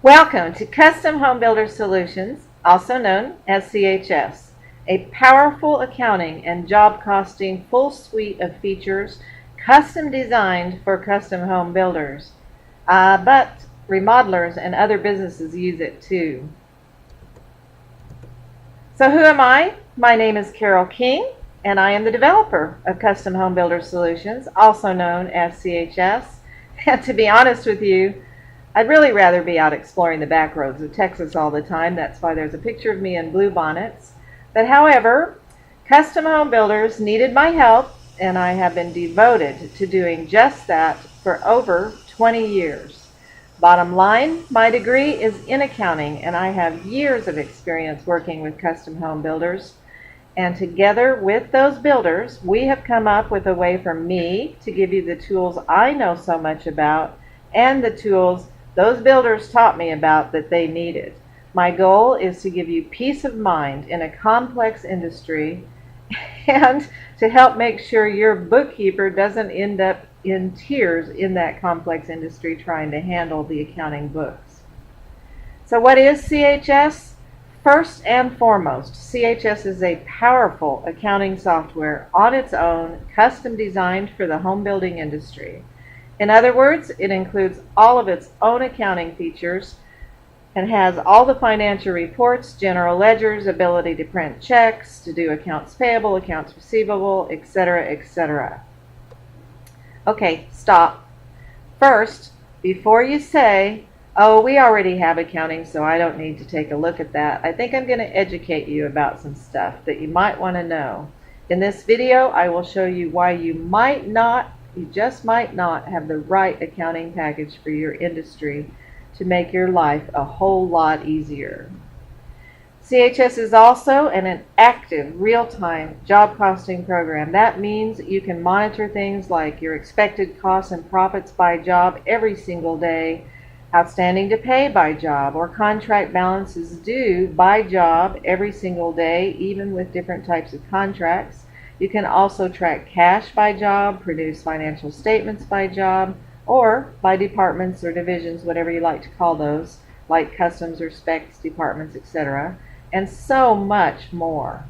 Welcome to Custom Home Builder Solutions, also known as CHS, a powerful accounting and job costing full suite of features custom designed for custom home builders. But remodelers and other businesses use it too. So who am I? My name is Carol King, and I am the developer of Custom Home Builder Solutions, also known as CHS. And to be honest with you, I'd really rather be out exploring the back roads of Texas all the time. That's why there's a picture of me in blue bonnets. But however, Custom Home Builders needed my help, and I have been devoted to doing just that for over 20 years. Bottom line, my degree is in accounting, and I have years of experience working with custom home builders. And together with those builders, we have come up with a way for me to give you the tools I know so much about and the tools those builders taught me about that they needed. My goal is to give you peace of mind in a complex industry and to help make sure your bookkeeper doesn't end up in tears in that complex industry trying to handle the accounting books. So what is CHS? First and foremost, CHS is a powerful accounting software on its own, custom designed for the home building industry. In other words, it includes all of its own accounting features and has all the financial reports, general ledgers, ability to print checks, to do accounts payable, accounts receivable, etc., etc. Okay, stop. First, before you say, oh, we already have accounting, so I don't need to take a look at that, I think I'm going to educate you about some stuff that you might want to know. In this video, I will show you why you just might not have the right accounting package for your industry to make your life a whole lot easier. CHS is also an active, real-time job costing program. That means you can monitor things like your expected costs and profits by job every single day, outstanding to pay by job, or contract balances due by job every single day, even with different types of contracts. You can also track cash by job, produce financial statements by job, or by departments or divisions, whatever you like to call those, like customs or specs departments, etc., and so much more.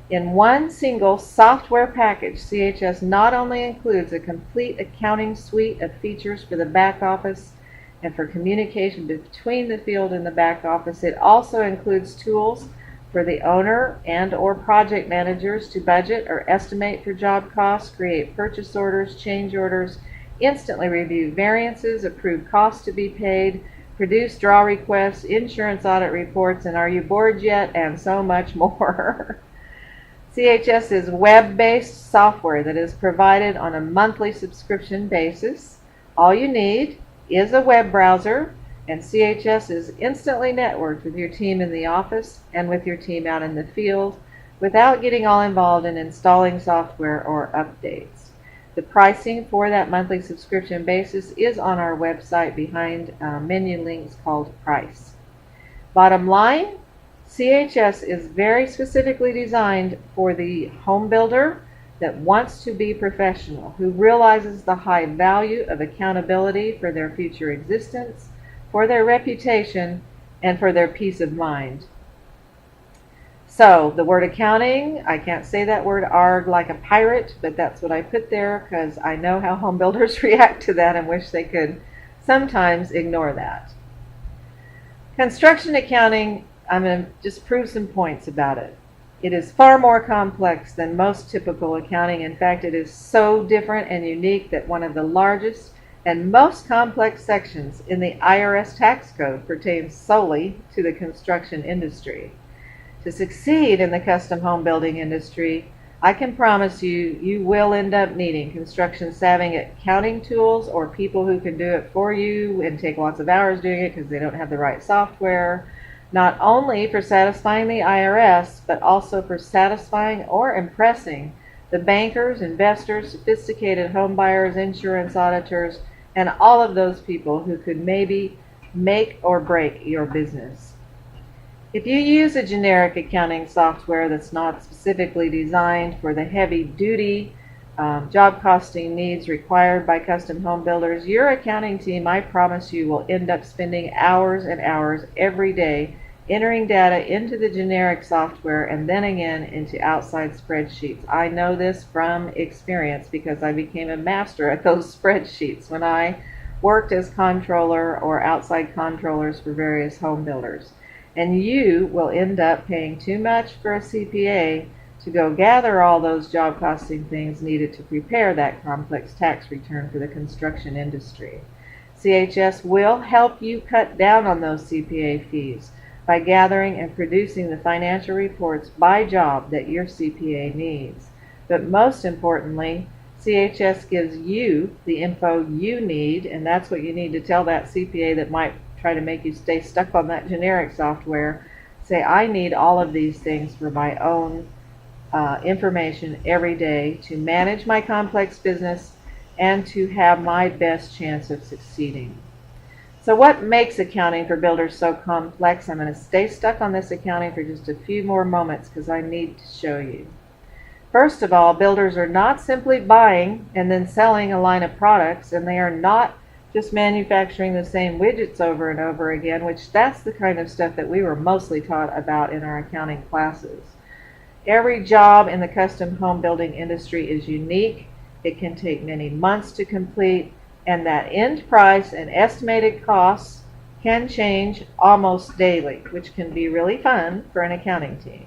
In one single software package, CHS not only includes a complete accounting suite of features for the back office and for communication between the field and the back office, it also includes tools for the owner and or project managers to budget or estimate for job costs, create purchase orders, change orders, instantly review variances, approve costs to be paid, produce draw requests, insurance audit reports, and are you bored yet? And so much more. CHS is web-based software that is provided on a monthly subscription basis. All you need is a web browser, and CHS is instantly networked with your team in the office and with your team out in the field without getting all involved in installing software or updates. The pricing for that monthly subscription basis is on our website behind menu links called Price. Bottom line, CHS is very specifically designed for the home builder that wants to be professional, who realizes the high value of accountability for their future existence, for their reputation, and for their peace of mind. So the word accounting, I can't say that word arg like a pirate, but that's what I put there because I know how home builders react to that and wish they could sometimes ignore that. Construction accounting, I'm going to just prove some points about it. It is far more complex than most typical accounting. In fact, it is so different and unique that one of the largest and most complex sections in the IRS tax code pertains solely to the construction industry. To succeed in the custom home building industry, I can promise you, you will end up needing construction savvy accounting tools or people who can do it for you and take lots of hours doing it because they don't have the right software, not only for satisfying the IRS, but also for satisfying or impressing the bankers, investors, sophisticated home buyers, insurance auditors, and all of those people who could maybe make or break your business. If you use a generic accounting software that's not specifically designed for the heavy-duty job costing needs required by custom home builders, your accounting team, I promise you, will end up spending hours and hours every day entering data into the generic software and then again into outside spreadsheets. I know this from experience because I became a master at those spreadsheets when I worked as controller or outside controllers for various home builders. And you will end up paying too much for a CPA to go gather all those job costing things needed to prepare that complex tax return for the construction industry. CHS will help you cut down on those CPA fees by gathering and producing the financial reports by job that your CPA needs. But most importantly, CHS gives you the info you need, and that's what you need to tell that CPA that might try to make you stay stuck on that generic software. Say, I need all of these things for my own information every day to manage my complex business and to have my best chance of succeeding. So what makes accounting for builders so complex? I'm going to stay stuck on this accounting for just a few more moments because I need to show you. First of all, builders are not simply buying and then selling a line of products, and they are not just manufacturing the same widgets over and over again, which that's the kind of stuff that we were mostly taught about in our accounting classes. Every job in the custom home building industry is unique. It can take many months to complete, and that end price and estimated costs can change almost daily, which can be really fun for an accounting team.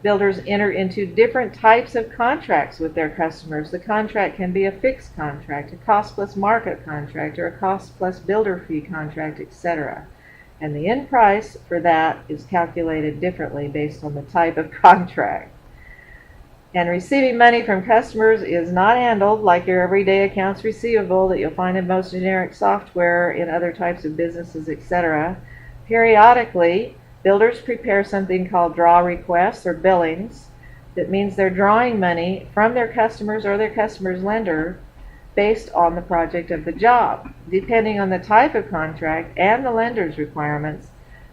Builders enter into different types of contracts with their customers. The contract can be a fixed contract, a cost plus market contract, or a cost plus builder fee contract, etc. And the end price for that is calculated differently based on the type of contract. And receiving money from customers is not handled like your everyday accounts receivable that you'll find in most generic software in other types of businesses, etc. Periodically, builders prepare something called draw requests or billings. That means they're drawing money from their customers or their customer's lender based on the project of the job. Depending on the type of contract and the lender's requirements,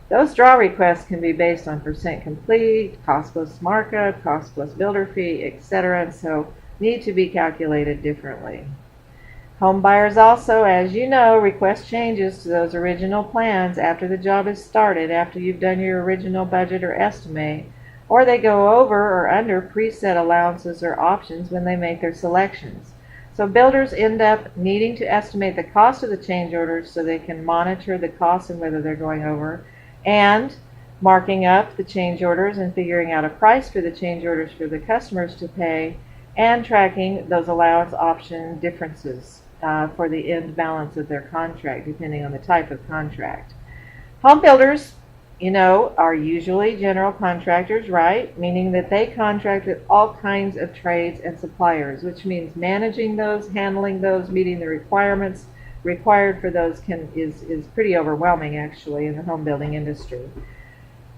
those draw requests can be based on percent complete, cost plus markup, cost plus builder fee, etc., and so need to be calculated differently. Home buyers also, as you know, request changes to those original plans after the job is started, after you've done your original budget or estimate, or they go over or under preset allowances or options when they make their selections. So builders end up needing to estimate the cost of the change orders so they can monitor the costs and whether they're going over, and marking up the change orders and figuring out a price for the change orders for the customers to pay, and tracking those allowance option differences for the end balance of their contract, depending on the type of contract. Home builders, you know, are usually general contractors, right? Meaning that they contract with all kinds of trades and suppliers, which means managing those, handling those, meeting the requirements required for those is pretty overwhelming, actually, in the home building industry.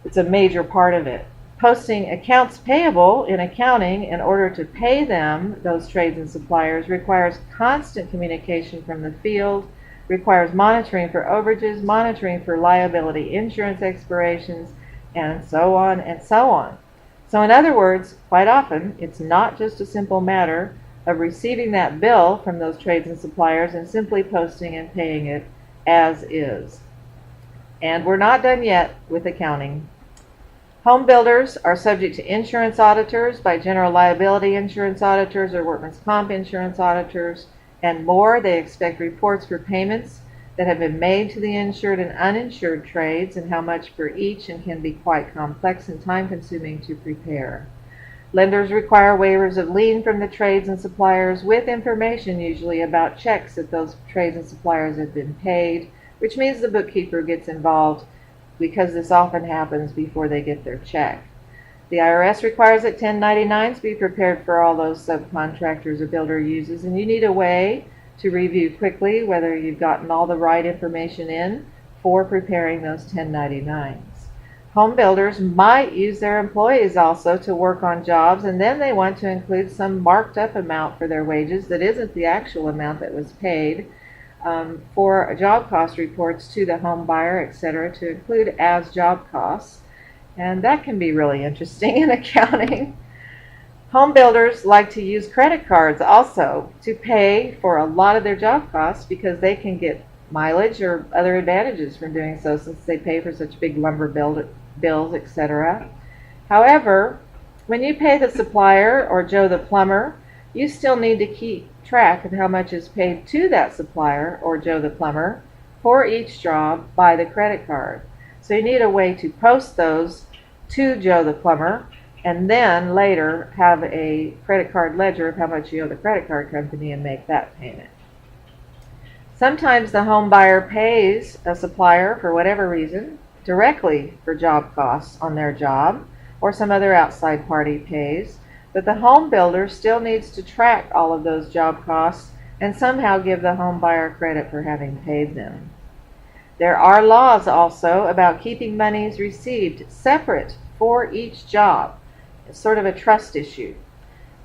It's a major part of it. Posting accounts payable in accounting in order to pay them, those trades and suppliers, requires constant communication from the field, requires monitoring for overages, monitoring for liability insurance expirations, and so on and so on. So in other words, quite often, it's not just a simple matter of receiving that bill from those trades and suppliers and simply posting and paying it as is. And we're not done yet with accounting. Home builders are subject to insurance auditors by general liability insurance auditors or workman's comp insurance auditors and more. They expect reports for payments that have been made to the insured and uninsured trades and how much for each, and can be quite complex and time-consuming to prepare. Lenders require waivers of lien from the trades and suppliers with information usually about checks that those trades and suppliers have been paid, which means the bookkeeper gets involved because this often happens before they get their check. The IRS requires that 1099s be prepared for all those subcontractors a builder uses, and you need a way to review quickly whether you've gotten all the right information in for preparing those 1099s. Home builders might use their employees also to work on jobs, and then they want to include some marked up amount for their wages that isn't the actual amount that was paid for job cost reports to the home buyer, etc., to include as job costs. And that can be really interesting in accounting. Home builders like to use credit cards also to pay for a lot of their job costs because they can get mileage or other advantages from doing so since they pay for such big lumber bills, etc. However, when you pay the supplier or Joe the plumber, you still need to keep track of how much is paid to that supplier or Joe the plumber for each job by the credit card. So you need a way to post those to Joe the plumber and then later have a credit card ledger of how much you owe the credit card company and make that payment. Sometimes the home buyer pays a supplier for whatever reason directly for job costs on their job, or some other outside party pays, but the home builder still needs to track all of those job costs and somehow give the home buyer credit for having paid them. There are laws also about keeping monies received separate for each job. It's sort of a trust issue.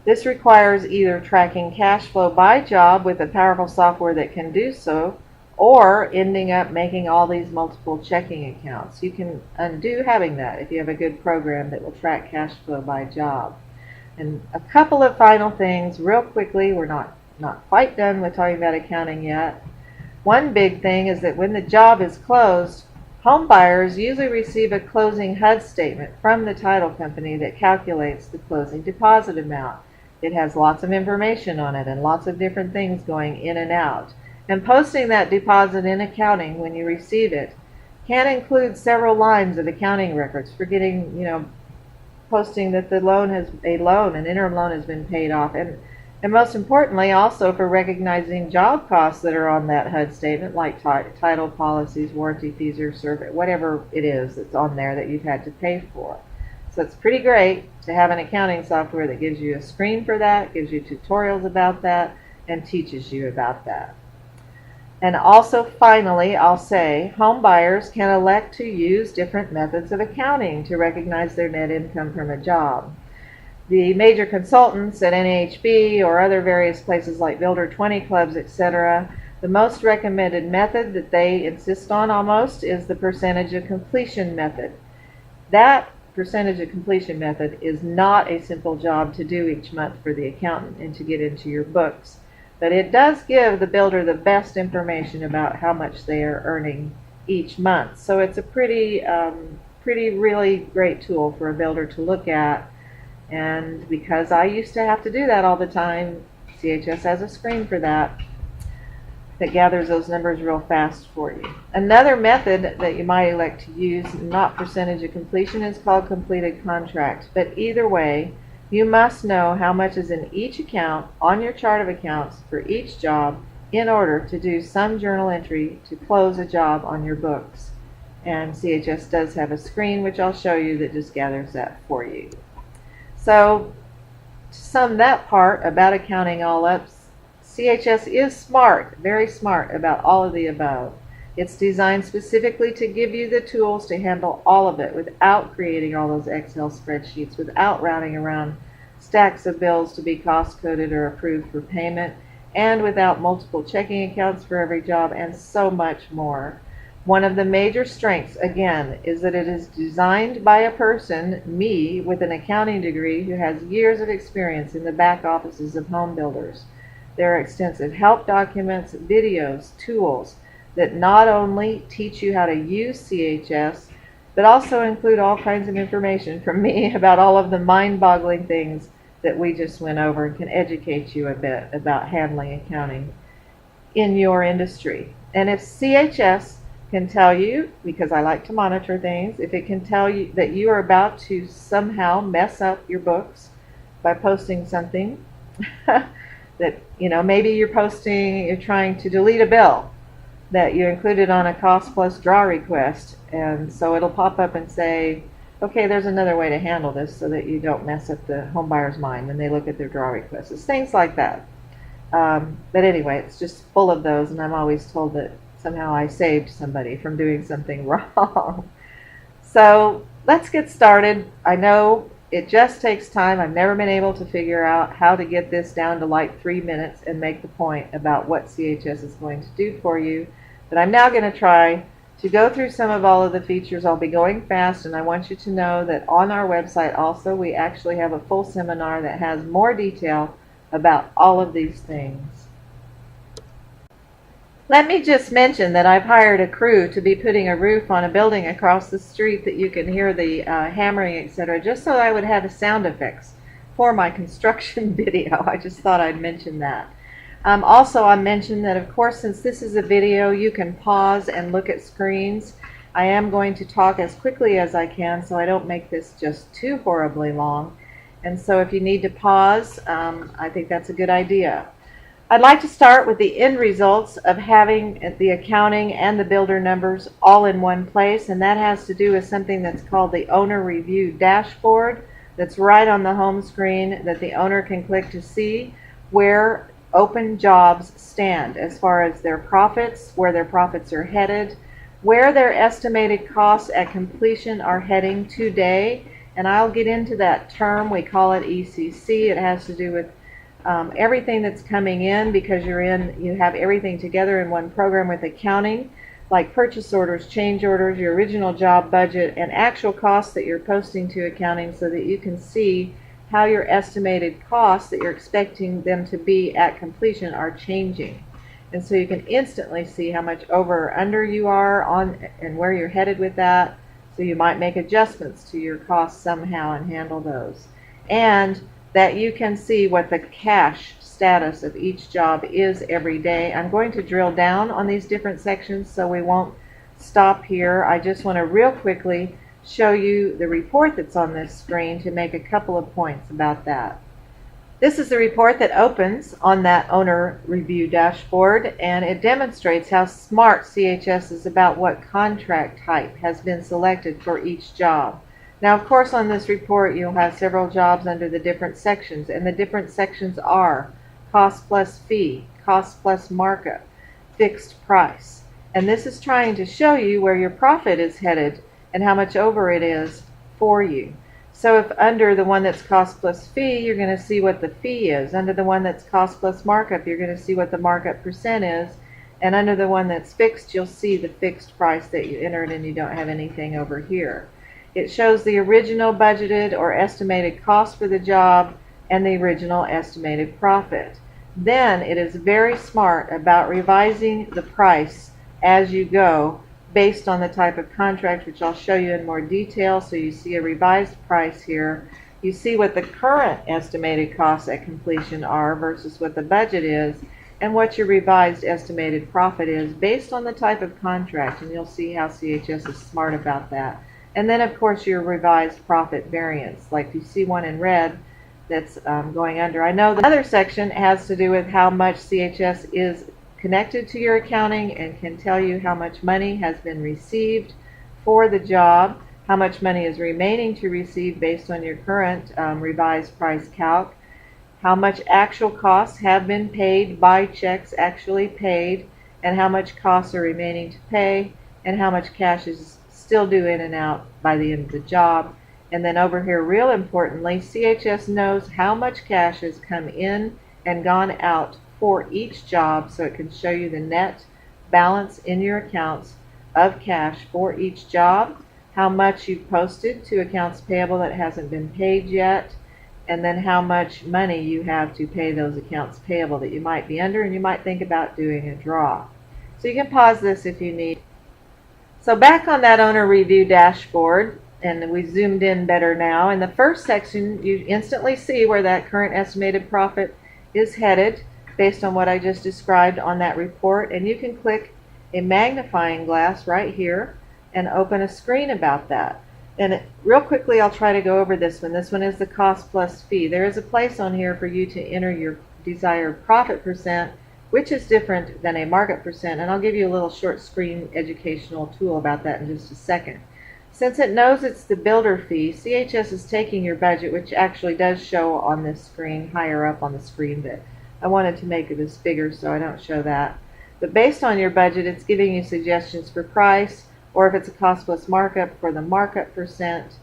This requires either tracking cash flow by job with a powerful software that can do so, or ending up making all these multiple checking accounts. You can undo having that if you have a good program that will track cash flow by job. And a couple of final things real quickly. We're not quite done with talking about accounting yet. One big thing is that when the job is closed, home buyers usually receive a closing HUD statement from the title company that calculates the closing deposit amount. It has lots of information on it and lots of different things going in and out. And posting that deposit in accounting when you receive it can include several lines of accounting records for getting, posting that the an interim loan has been paid off. And most importantly, also for recognizing job costs that are on that HUD statement, like title policies, warranty fees, or survey, whatever it is that's on there that you've had to pay for. So it's pretty great to have an accounting software that gives you a screen for that, gives you tutorials about that, and teaches you about that. And also, finally, I'll say home buyers can elect to use different methods of accounting to recognize their net income from a job. The major consultants at NAHB or other various places like Builder 20 clubs, etc., the most recommended method that they insist on almost is the percentage of completion method. That percentage of completion method is not a simple job to do each month for the accountant and to get into your books. But it does give the builder the best information about how much they are earning each month. So it's a pretty really great tool for a builder to look at. And because I used to have to do that all the time, CHS has a screen for that gathers those numbers real fast for you. Another method that you might elect to use, not percentage of completion, is called completed contract. But either way, you must know how much is in each account on your chart of accounts for each job in order to do some journal entry to close a job on your books. And CHS does have a screen, which I'll show you, that just gathers that for you. So to sum that part about accounting all up, CHS is smart, very smart about all of the above. It's designed specifically to give you the tools to handle all of it without creating all those Excel spreadsheets, without routing around stacks of bills to be cost-coded or approved for payment, and without multiple checking accounts for every job, and so much more. One of the major strengths, again, is that it is designed by a person, me, with an accounting degree who has years of experience in the back offices of home builders. There are extensive help documents, videos, tools that not only teach you how to use CHS, but also include all kinds of information from me about all of the mind-boggling things that we just went over, and can educate you a bit about handling accounting in your industry. And if CHS can tell you, because I like to monitor things, if it can tell you that you are about to somehow mess up your books by posting something that, maybe you're trying to delete a bill that you included on a cost plus draw request, and so it'll pop up and say, okay, there's another way to handle this so that you don't mess up the home buyer's mind when they look at their draw requests. It's things like that. But anyway, it's just full of those, and I'm always told that somehow I saved somebody from doing something wrong. So let's get started. I know it just takes time. I've never been able to figure out how to get this down to like 3 minutes and make the point about what CHS is going to do for you. But I'm now going to try To go through some of all of the features, I'll be going fast, and I want you to know that on our website also we actually have a full seminar that has more detail about all of these things. Let me just mention that I've hired a crew to be putting a roof on a building across the street that you can hear the hammering, etc., just so I would have sound effects for my construction video. I just thought I'd mention that. Also, I mentioned that, of course, since this is a video, you can pause and look at screens. I am going to talk as quickly as I can so I don't make this just too horribly long. And so if you need to pause, I think that's a good idea. I'd like to start with the end results of having the accounting and the builder numbers all in one place, and that has to do with something that's called the owner review dashboard that's right on the home screen that the owner can click to see where open jobs stand as far as their profits, where their profits are headed, where their estimated costs at completion are heading today. And I'll get into that term. We call it ECC. It has to do with everything that's coming in, because you have everything together in one program with accounting, like purchase orders, change orders, your original job budget, and actual costs that you're posting to accounting so that you can see how your estimated costs that you're expecting them to be at completion are changing. And so you can instantly see how much over or under you are on and where you're headed with that. So you might make adjustments to your costs somehow and handle those. And that you can see what the cash status of each job is every day. I'm going to drill down on these different sections, so we won't stop here. I just want to real quickly show you the report that's on this screen to make a couple of points about that. This is the report that opens on that owner review dashboard, and it demonstrates how smart CHS is about what contract type has been selected for each job. Now, of course, on this report you'll have several jobs under the different sections, and the different sections are cost plus fee, cost plus markup, fixed price. And this is trying to show you where your profit is headed and how much over it is for you. So if under the one that's cost plus fee, you're going to see what the fee is. Under the one that's cost plus markup, you're going to see what the markup percent is. And under the one that's fixed, you'll see the fixed price that you entered, and you don't have anything over here. It shows the original budgeted or estimated cost for the job and the original estimated profit. Then it is very smart about revising the price as you go based on the type of contract, which I'll show you in more detail. So you see a revised price here. You see what the current estimated costs at completion are versus what the budget is, and what your revised estimated profit is based on the type of contract. And you'll see how CHS is smart about that. And then, of course, your revised profit variance. Like you see one in red that's going under. I know the other section has to do with how much CHS is connected to your accounting and can tell you how much money has been received for the job, how much money is remaining to receive based on your current revised price calc, how much actual costs have been paid by checks actually paid, and how much costs are remaining to pay, and how much cash is still due in and out by the end of the job. And then over here, real importantly, CHS knows how much cash has come in and gone out for each job, so it can show you the net balance in your accounts of cash for each job, how much you've posted to accounts payable that hasn't been paid yet, and then how much money you have to pay those accounts payable that you might be under, and you might think about doing a draw. So you can pause this if you need. So back on that owner review dashboard, and we zoomed in better now. In the first section, you instantly see where that current estimated profit is headed based on what I just described on that report, and you can click a magnifying glass right here and open a screen about that. And real quickly, I'll try to go over this one. This one is the cost plus fee. There is a place on here for you to enter your desired profit percent, which is different than a market percent, and I'll give you a little short screen educational tool about that in just a second. Since it knows it's the builder fee, CHS is taking your budget, which actually does show on this screen, higher up on the screen, but I wanted to make it as bigger so I don't show that. But based on your budget, it's giving you suggestions for price, or if it's a cost plus markup, for the markup percent,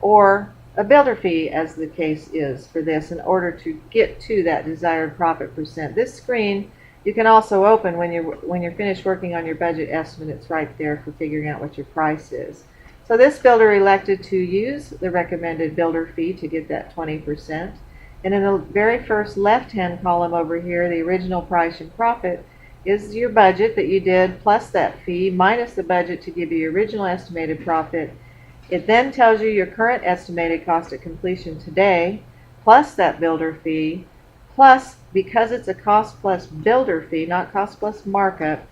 or a builder fee, as the case is for this, in order to get to that desired profit percent. This screen You can also open when you're finished working on your budget estimate. It's right there for figuring out what your price is. So this builder elected to use the recommended builder fee to get that 20%. And in the very first left-hand column over here, the original price and profit is your budget that you did plus that fee minus the budget to give you your original estimated profit. It then tells you your current estimated cost of completion today plus that builder fee, plus, because it's a cost plus builder fee, not cost plus markup,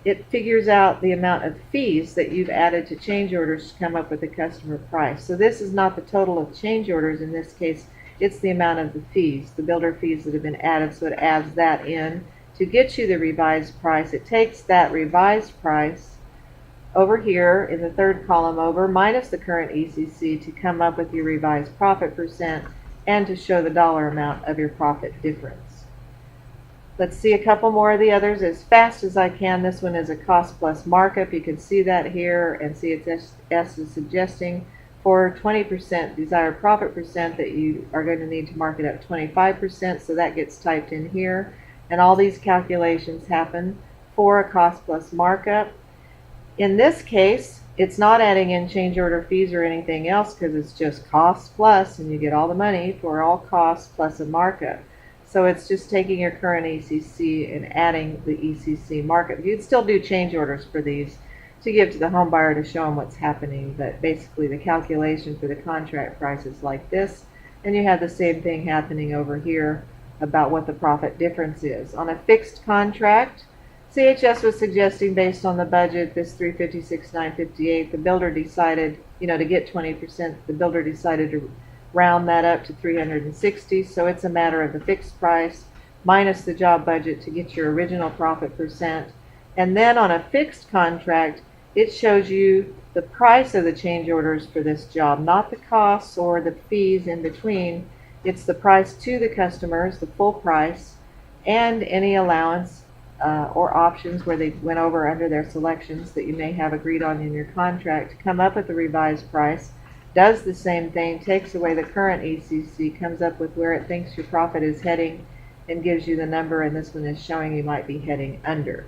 it figures out the amount of fees that you've added to change orders to come up with the customer price. So this is not the total of change orders in this case, it's the amount of the fees, the builder fees that have been added, so it adds that in to get you the revised price. It takes that revised price over here in the third column over, minus the current ECC to come up with your revised profit percent and to show the dollar amount of your profit difference. Let's see a couple more of the others as fast as I can. This one is a cost plus markup. You can see that here, and CHS is suggesting for 20% desired profit percent that you are going to need to mark it up 25%, so that gets typed in here. And all these calculations happen for a cost plus markup. In this case, it's not adding in change order fees or anything else because it's just cost plus, and you get all the money for all costs plus a markup. So it's just taking your current ECC and adding the ECC markup. You'd still do change orders for these to give to the home buyer to show them what's happening, but basically the calculation for the contract price is like this, and you have the same thing happening over here about what the profit difference is. On a fixed contract, CHS was suggesting, based on the budget, this $356,958, the builder decided, to get 20%, the builder decided to round that up to $360, so it's a matter of the fixed price minus the job budget to get your original profit percent. And then on a fixed contract, it shows you the price of the change orders for this job, not the costs or the fees in between. It's the price to the customers, the full price, and any allowance or options where they went over under their selections that you may have agreed on in your contract to come up with the revised price, does the same thing, takes away the current ECC, comes up with where it thinks your profit is heading, and gives you the number, and this one is showing you might be heading under.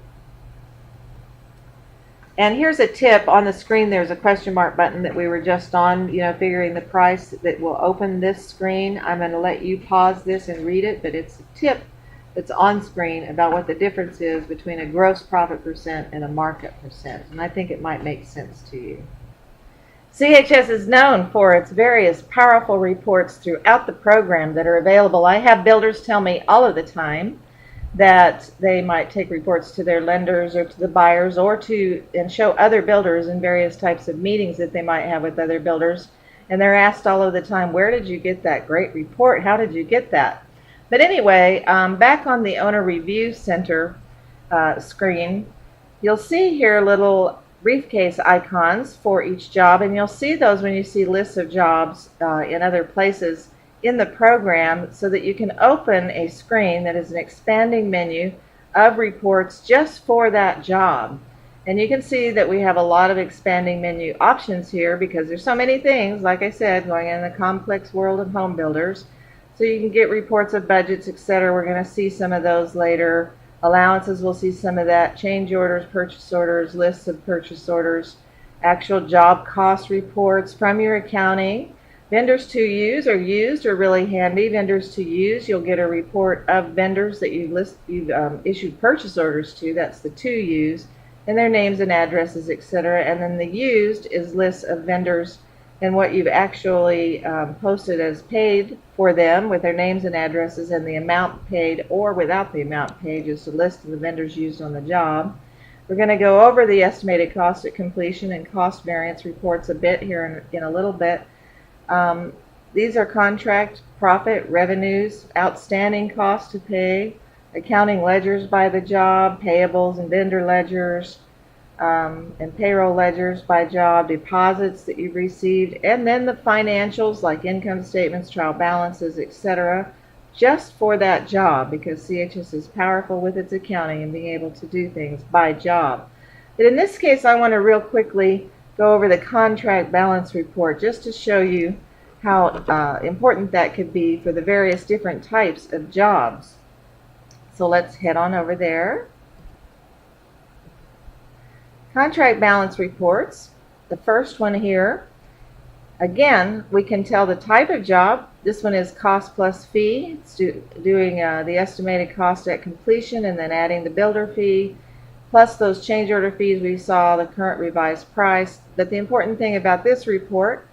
And here's a tip. On the screen there's a question mark button that we were just on, figuring the price that will open this screen. I'm going to let you pause this and read it, but it's a tip that's on screen about what the difference is between a gross profit percent and a markup percent, and I think it might make sense to you. CHS is known for its various powerful reports throughout the program that are available. I have builders tell me all of the time that they might take reports to their lenders or to the buyers or and show other builders in various types of meetings that they might have with other builders, and they're asked all of the time, where did you get that great report? How did you get that? But anyway, back on the Owner Review Center screen, you'll see here little briefcase icons for each job, and you'll see those when you see lists of jobs in other places in the program, so that you can open a screen that is an expanding menu of reports just for that job. And you can see that we have a lot of expanding menu options here because there's so many things, like I said, going in the complex world of home builders. So you can get reports of budgets, etc. We're going to see some of those later. Allowances, we'll see some of that. Change orders, purchase orders, lists of purchase orders, actual job cost reports from your accounting. Vendors to use or used are really handy. Vendors to use, you'll get a report of vendors that you've issued purchase orders to. That's the to use, and their names and addresses, etc. And then the used is lists of vendors and what you've actually posted as paid for them with their names and addresses, and the amount paid or without the amount paid, just a list of the vendors used on the job. We're going to go over the estimated cost at completion and cost variance reports a bit here in a little bit. These are contract profit, revenues, outstanding costs to pay, accounting ledgers by the job, payables and vendor ledgers, and payroll ledgers by job, deposits that you've received, and then the financials like income statements, trial balances, etc., just for that job, because CHS is powerful with its accounting and being able to do things by job. But in this case, I want to real quickly go over the contract balance report just to show you how important that could be for the various different types of jobs. So let's head on over there. Contract balance reports. The first one here. Again, we can tell the type of job. This one is cost plus fee. It's doing the estimated cost at completion and then adding the builder fee, plus those change order fees we saw, the current revised price. But the important thing about this report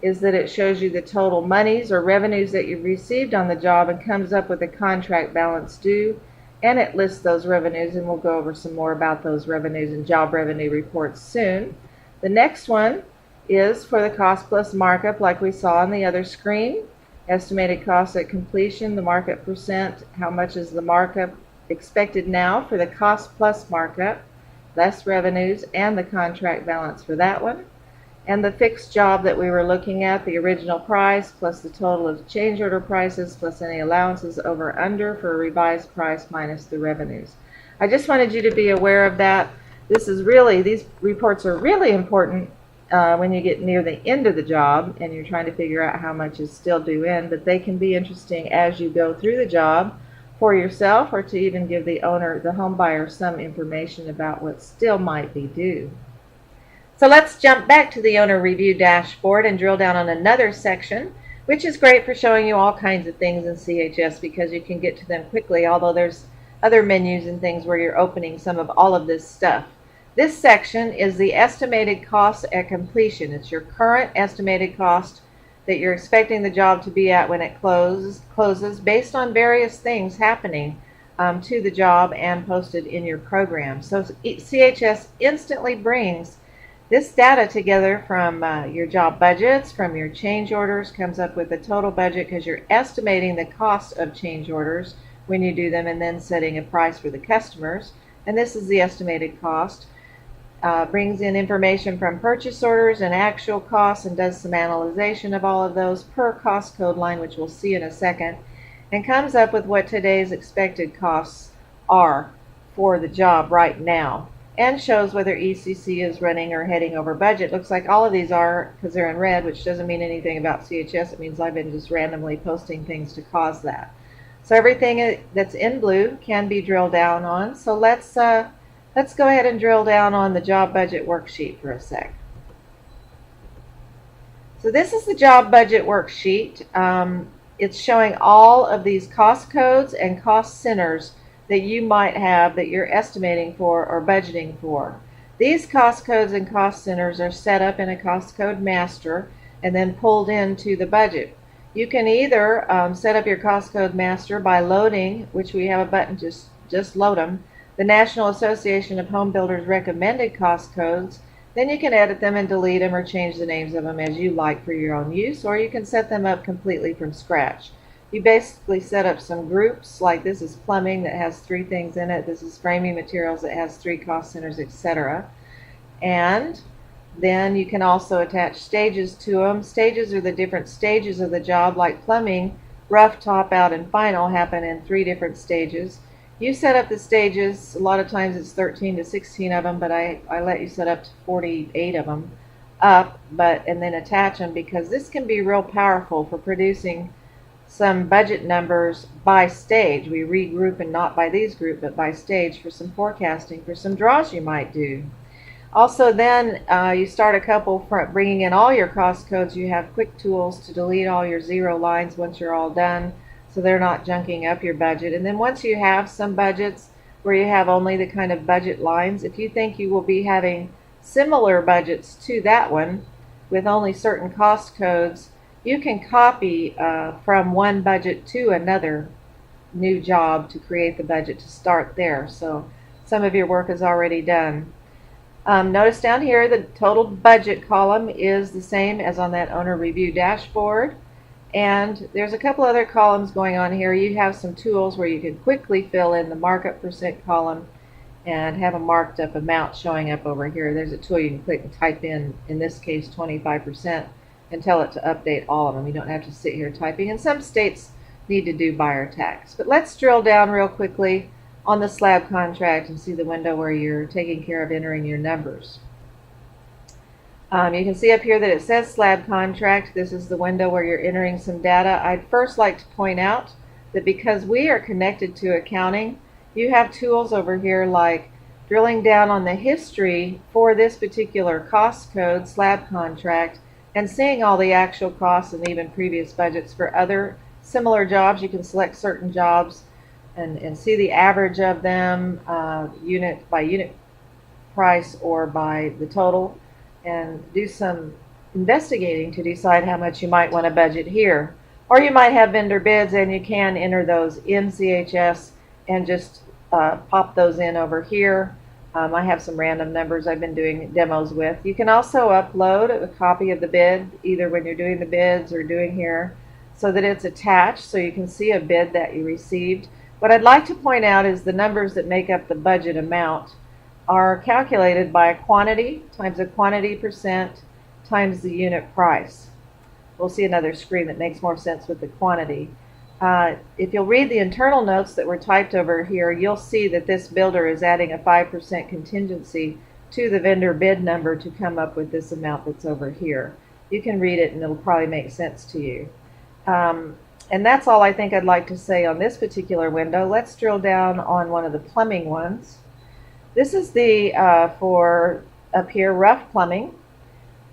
is that it shows you the total monies or revenues that you've received on the job and comes up with a contract balance due, and it lists those revenues, and we'll go over some more about those revenues and job revenue reports soon. The next one is for the cost plus markup, like we saw on the other screen. Estimated cost at completion, the markup percent, how much is the markup expected now for the cost plus markup, less revenues, and the contract balance for that one. And the fixed job that we were looking at, the original price plus the total of change order prices plus any allowances over under for a revised price minus the revenues. I just wanted you to be aware of that. These reports are really important when you get near the end of the job and you're trying to figure out how much is still due in, but they can be interesting as you go through the job for yourself or to even give the owner, the home buyer, some information about what still might be due. So let's jump back to the owner review dashboard and drill down on another section, which is great for showing you all kinds of things in CHS because you can get to them quickly, although there's other menus and things where you're opening some of all of this stuff. This section is the estimated cost at completion. It's your current estimated cost that you're expecting the job to be at when it closes based on various things happening to the job and posted in your program. So CHS instantly brings this data together from your job budgets, from your change orders, comes up with the total budget because you're estimating the cost of change orders when you do them and then setting a price for the customers. And this is the estimated cost. Brings in information from purchase orders and actual costs and does some analyzation of all of those per cost code line, which we'll see in a second, and comes up with what today's expected costs are for the job right now, and shows whether ECC is running or heading over budget. Looks like all of these are, because they're in red, which doesn't mean anything about CHS. It means I've been just randomly posting things to cause that. So everything that's in blue can be drilled down on. So let's go ahead and drill down on the job budget worksheet for a sec. So this is the job budget worksheet. It's showing all of these cost codes and cost centers that you might have that you're estimating for or budgeting for. These cost codes and cost centers are set up in a cost code master and then pulled into the budget. You can either set up your cost code master by loading, which we have a button, just load them, the National Association of Home Builders recommended cost codes. Then you can edit them and delete them or change the names of them as you like for your own use, or you can set them up completely from scratch. You basically set up some groups, like this is plumbing that has 3 things in it, this is framing materials that has 3 cost centers, etc. And then you can also attach stages to them. Stages are the different stages of the job, like plumbing, rough, top out, and final happen in 3 different stages. You set up the stages, a lot of times it's 13 to 16 of them, but I let you set up to 48 of them up, and then attach them, because this can be real powerful for producing some budget numbers by stage. We regroup, and not by these group, but by stage for some forecasting, for some draws you might do. Also then, you start a couple for bringing in all your cost codes. You have quick tools to delete all your 0 lines once you're all done, so they're not junking up your budget. And then once you have some budgets where you have only the kind of budget lines, if you think you will be having similar budgets to that one with only certain cost codes, you can copy from one budget to another new job to create the budget to start there. So some of your work is already done. Notice down here the total budget column is the same as on that owner review dashboard. And there's a couple other columns going on here. You have some tools where you can quickly fill in the markup percent column and have a marked up amount showing up over here. There's a tool you can click and type in this case 25%, and tell it to update all of them. You don't have to sit here typing. And some states need to do buyer tax. But let's drill down real quickly on the slab contract and see the window where you're taking care of entering your numbers. You can see up here that it says slab contract. This is the window where you're entering some data. I'd first like to point out that because we are connected to accounting, you have tools over here like drilling down on the history for this particular cost code slab contract and seeing all the actual costs and even previous budgets for other similar jobs. You can select certain jobs and see the average of them, unit by unit price or by the total, and do some investigating to decide how much you might want to budget here. Or you might have vendor bids and you can enter those in CHS and just pop those in over here. I have some random numbers I've been doing demos with. You can also upload a copy of the bid either when you're doing the bids or doing here so that it's attached so you can see a bid that you received. What I'd like to point out is the numbers that make up the budget amount are calculated by a quantity times a quantity percent times the unit price. We'll see another screen that makes more sense with the quantity. If you'll read the internal notes that were typed over here, you'll see that this builder is adding a 5% contingency to the vendor bid number to come up with this amount that's over here. You can read it and it'll probably make sense to you. And that's all I think I'd like to say on this particular window. Let's drill down on one of the plumbing ones. This is the for up here, rough plumbing.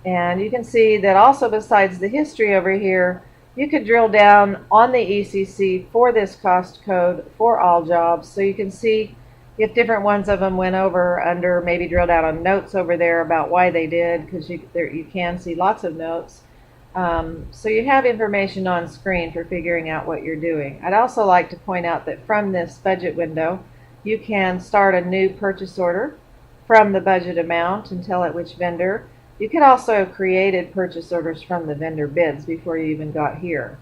And you can see that also besides the history over here, you could drill down on the ECC for this cost code for all jobs. So you can see if different ones of them went over under, maybe drill down on notes over there about why they did, because you can see lots of notes. So you have information on screen for figuring out what you're doing. I'd also like to point out that from this budget window, you can start a new purchase order from the budget amount and tell it which vendor. You could also have created purchase orders from the vendor bids before you even got here.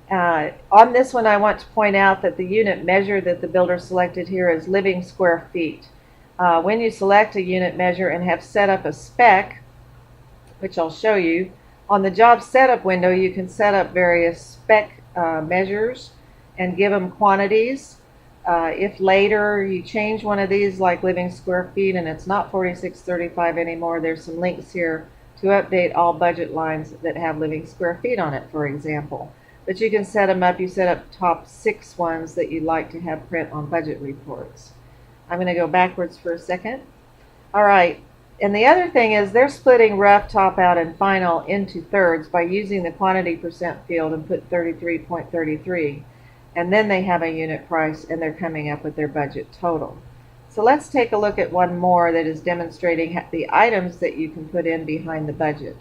On this one, I want to point out that the unit measure that the builder selected here is living square feet. When you select a unit measure and have set up a spec, which I'll show you, on the job setup window you can set up various spec measures and give them quantities. If later you change one of these like living square feet and it's not 4635 anymore, there's some links here to update all budget lines that have living square feet on it, for example. But you can set them up. You set up top 6 ones that you'd like to have print on budget reports. I'm going to go backwards for a second. All right. And the other thing is they're splitting rough, top out, and final into thirds by using the quantity percent field and put 33.33. And then they have a unit price and they're coming up with their budget total. So let's take a look at one more that is demonstrating the items that you can put in behind the budget.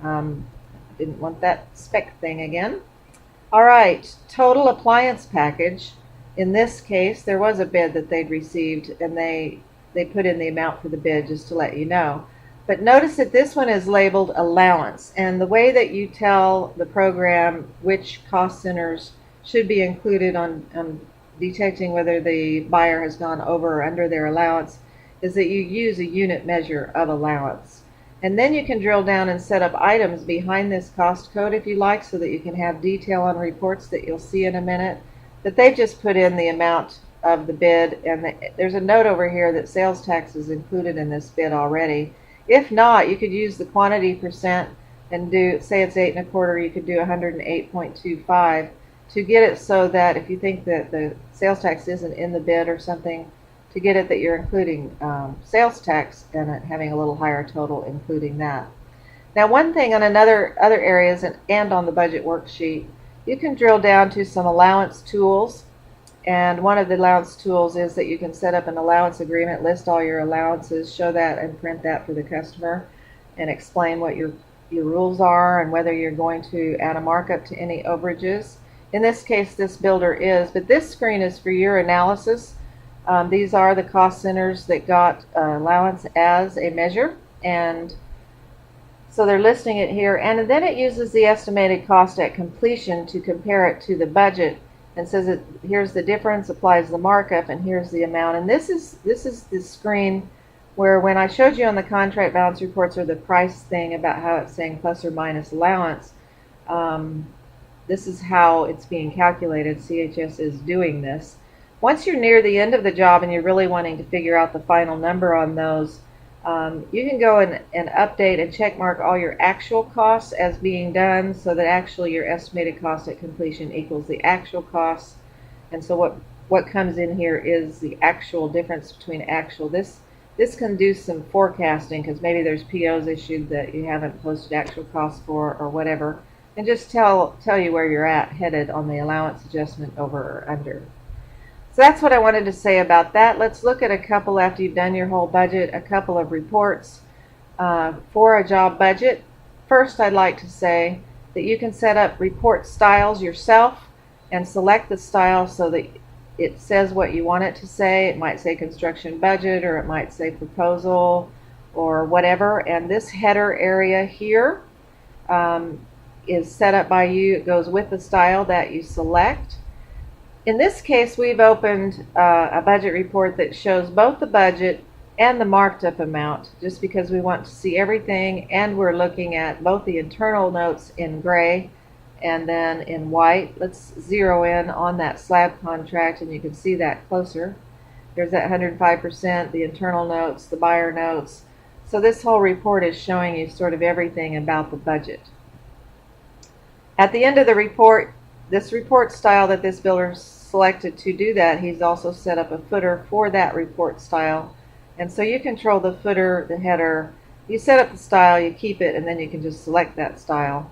Didn't want that spec thing again. All right, total appliance package. In this case, there was a bid that they'd received and they put in the amount for the bid just to let you know. But notice that this one is labeled allowance, and the way that you tell the program which cost centers should be included on detecting whether the buyer has gone over or under their allowance is that you use a unit measure of allowance. And then you can drill down and set up items behind this cost code if you like, so that you can have detail on reports that you'll see in a minute. But they've just put in the amount of the bid, and there's a note over here that sales tax is included in this bid already. If not, you could use the quantity percent and do, say it's 8 1/4, you could do 108.25 to get it so that if you think that the sales tax isn't in the bid or something, to get it that you're including sales tax and having a little higher total including that. Now, one thing on other areas and on the budget worksheet, you can drill down to some allowance tools. And one of the allowance tools is that you can set up an allowance agreement, list all your allowances, show that and print that for the customer, and explain what your rules are and whether you're going to add a markup to any overages. In this case, this builder is, but this screen is for your analysis. These are the cost centers that got allowance as a measure, and so they're listing it here. And then it uses the estimated cost at completion to compare it to the budget, and says that here's the difference, applies the markup, and here's the amount. And this is the screen where when I showed you on the contract balance reports or the price thing about how it's saying plus or minus allowance, this is how it's being calculated. CHS is doing this. Once you're near the end of the job and you're really wanting to figure out the final number on those, you can go and update and check mark all your actual costs as being done, so that actually your estimated cost at completion equals the actual cost. And so what what comes in here is the actual difference between actual. This can do some forecasting because maybe there's POs issued that you haven't posted actual costs for or whatever, and just tell you where you're at headed on the allowance adjustment over or under. So that's what I wanted to say about that. Let's look at a couple, after you've done your whole budget, a couple of reports for a job budget. First, I'd like to say that you can set up report styles yourself and select the style so that it says what you want it to say. It might say construction budget, or it might say proposal, or whatever. And this header area here is set up by you. It goes with the style that you select. In this case, we've opened a budget report that shows both the budget and the marked up amount, just because we want to see everything, and we're looking at both the internal notes in gray and then in white. Let's zero in on that slab contract and you can see that closer. There's that 105%, the internal notes, the buyer notes. So this whole report is showing you sort of everything about the budget. At the end of the report, this report style that this builder selected to do that, he's also set up a footer for that report style. And so you control the footer, the header, you set up the style, you keep it, and then you can just select that style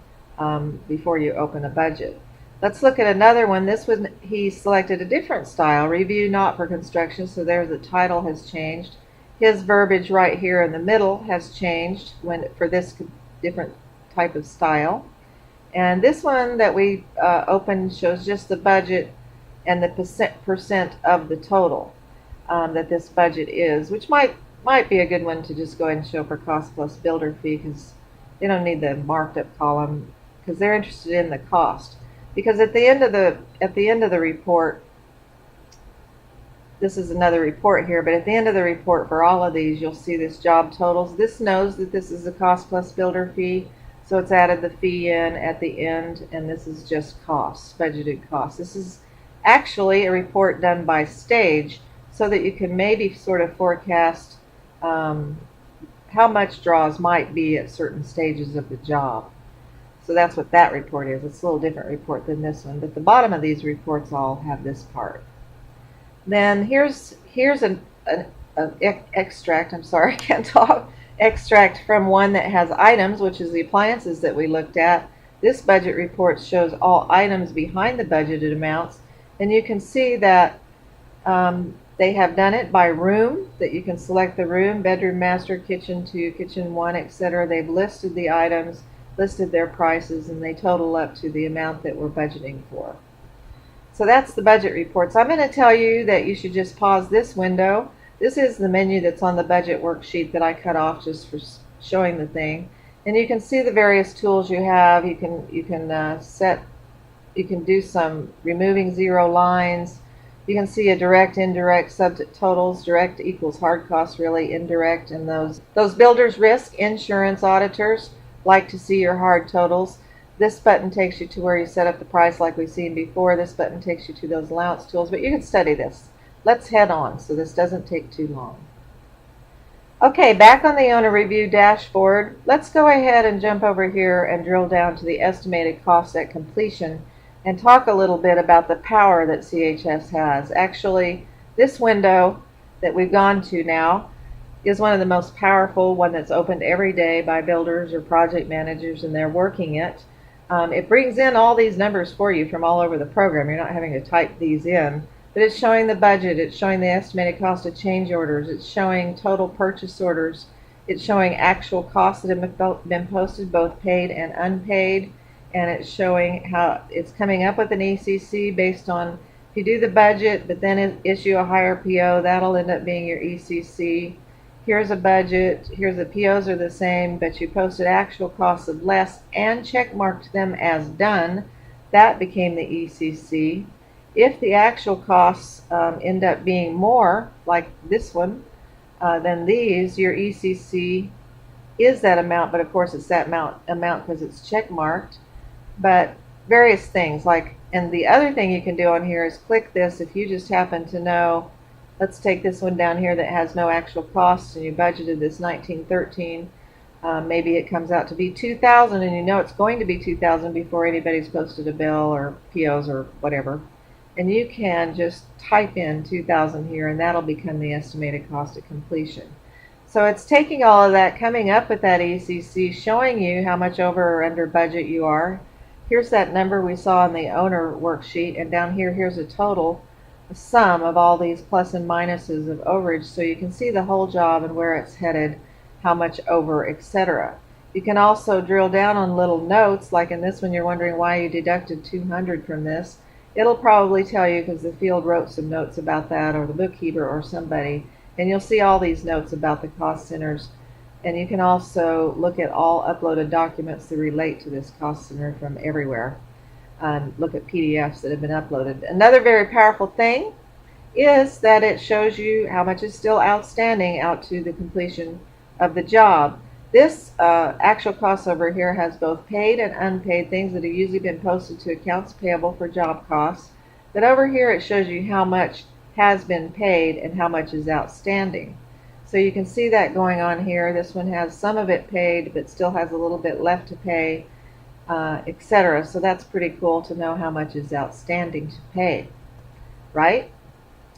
before you open a budget. Let's look at another one. This one, he selected a different style, review not for construction, so there's the title has changed. His verbiage right here in the middle has changed for this different type of style. And this one that we opened shows just the budget and the percent of the total that this budget is, which might be a good one to just go ahead and show for cost plus builder fee, because they don't need the marked up column because they're interested in the cost. Because at the end of the report, this is another report here, but at the end of the report for all of these, you'll see this job totals. This knows that this is a cost plus builder fee, so it's added the fee in at the end, and this is just costs, budgeted costs. This is actually a report done by stage, so that you can maybe sort of forecast how much draws might be at certain stages of the job. So that's what that report is. It's a little different report than this one, but the bottom of these reports all have this part. Then here's an extract, I'm sorry, I can't talk, extract from one that has items, which is the appliances that we looked at. This budget report shows all items behind the budgeted amounts, and you can see that they have done it by room, that you can select the room, bedroom, master, kitchen 2, kitchen 1, etc. They've listed the items, listed their prices, and they total up to the amount that we're budgeting for. So that's the budget reports. I'm going to tell you that you should just pause this window. This is the menu that's on the budget worksheet that I cut off just for showing the thing. And you can see the various tools you have. You can do some removing zero lines. You can see a direct, indirect, subtotals. Direct equals hard costs, really. Indirect, and those builders risk insurance auditors like to see your hard totals. This button takes you to where you set up the price like we've seen before. This button takes you to those allowance tools, but you can study this. Let's head on so this doesn't take too long. Okay, back on the owner review dashboard, let's go ahead and jump over here and drill down to the estimated cost at completion and talk a little bit about the power that CHS has. Actually, this window that we've gone to now is one of the most powerful, one that's opened every day by builders or project managers, and they're working it. It brings in all these numbers for you from all over the program. You're not having to type these in, but it's showing the budget, it's showing the estimated cost of change orders, it's showing total purchase orders, it's showing actual costs that have been posted, both paid and unpaid, and it's showing how it's coming up with an ECC based on, if you do the budget but then issue a higher PO, that'll end up being your ECC. Here's a budget, here's the POs are the same, but you posted actual costs of less and check marked them as done. That became the ECC. If the actual costs end up being more, like this one, than these, your ECC is that amount, but of course it's that amount because it's check marked. But various things, like, and the other thing you can do on here is click this if you just happen to know. Let's take this one down here that has no actual costs, and you budgeted this 1913. Maybe it comes out to be 2,000, and you know it's going to be 2,000 before anybody's posted a bill or POs or whatever. and you can just type in 2,000 here, and that'll become the estimated cost of completion. So it's taking all of that, coming up with that ECC, showing you how much over or under budget you are. Here's that number we saw in the owner worksheet, and down here, here's a total, a sum of all these plus and minuses of overage, so you can see the whole job and where it's headed, how much over, etc. You can also drill down on little notes, like in this one you're wondering why you deducted 200 from this. It'll probably tell you because the field wrote some notes about that, or the bookkeeper or somebody, and you'll see all these notes about the cost centers. And you can also look at all uploaded documents that relate to this cost center from everywhere. Look at PDFs that have been uploaded. Another very powerful thing is that it shows you how much is still outstanding out to the completion of the job. This actual cost over here has both paid and unpaid things that have usually been posted to accounts payable for job costs. But over here it shows you how much has been paid and how much is outstanding. So you can see that going on here. This one has some of it paid but still has a little bit left to pay, etc. So that's pretty cool to know how much is outstanding to pay, right?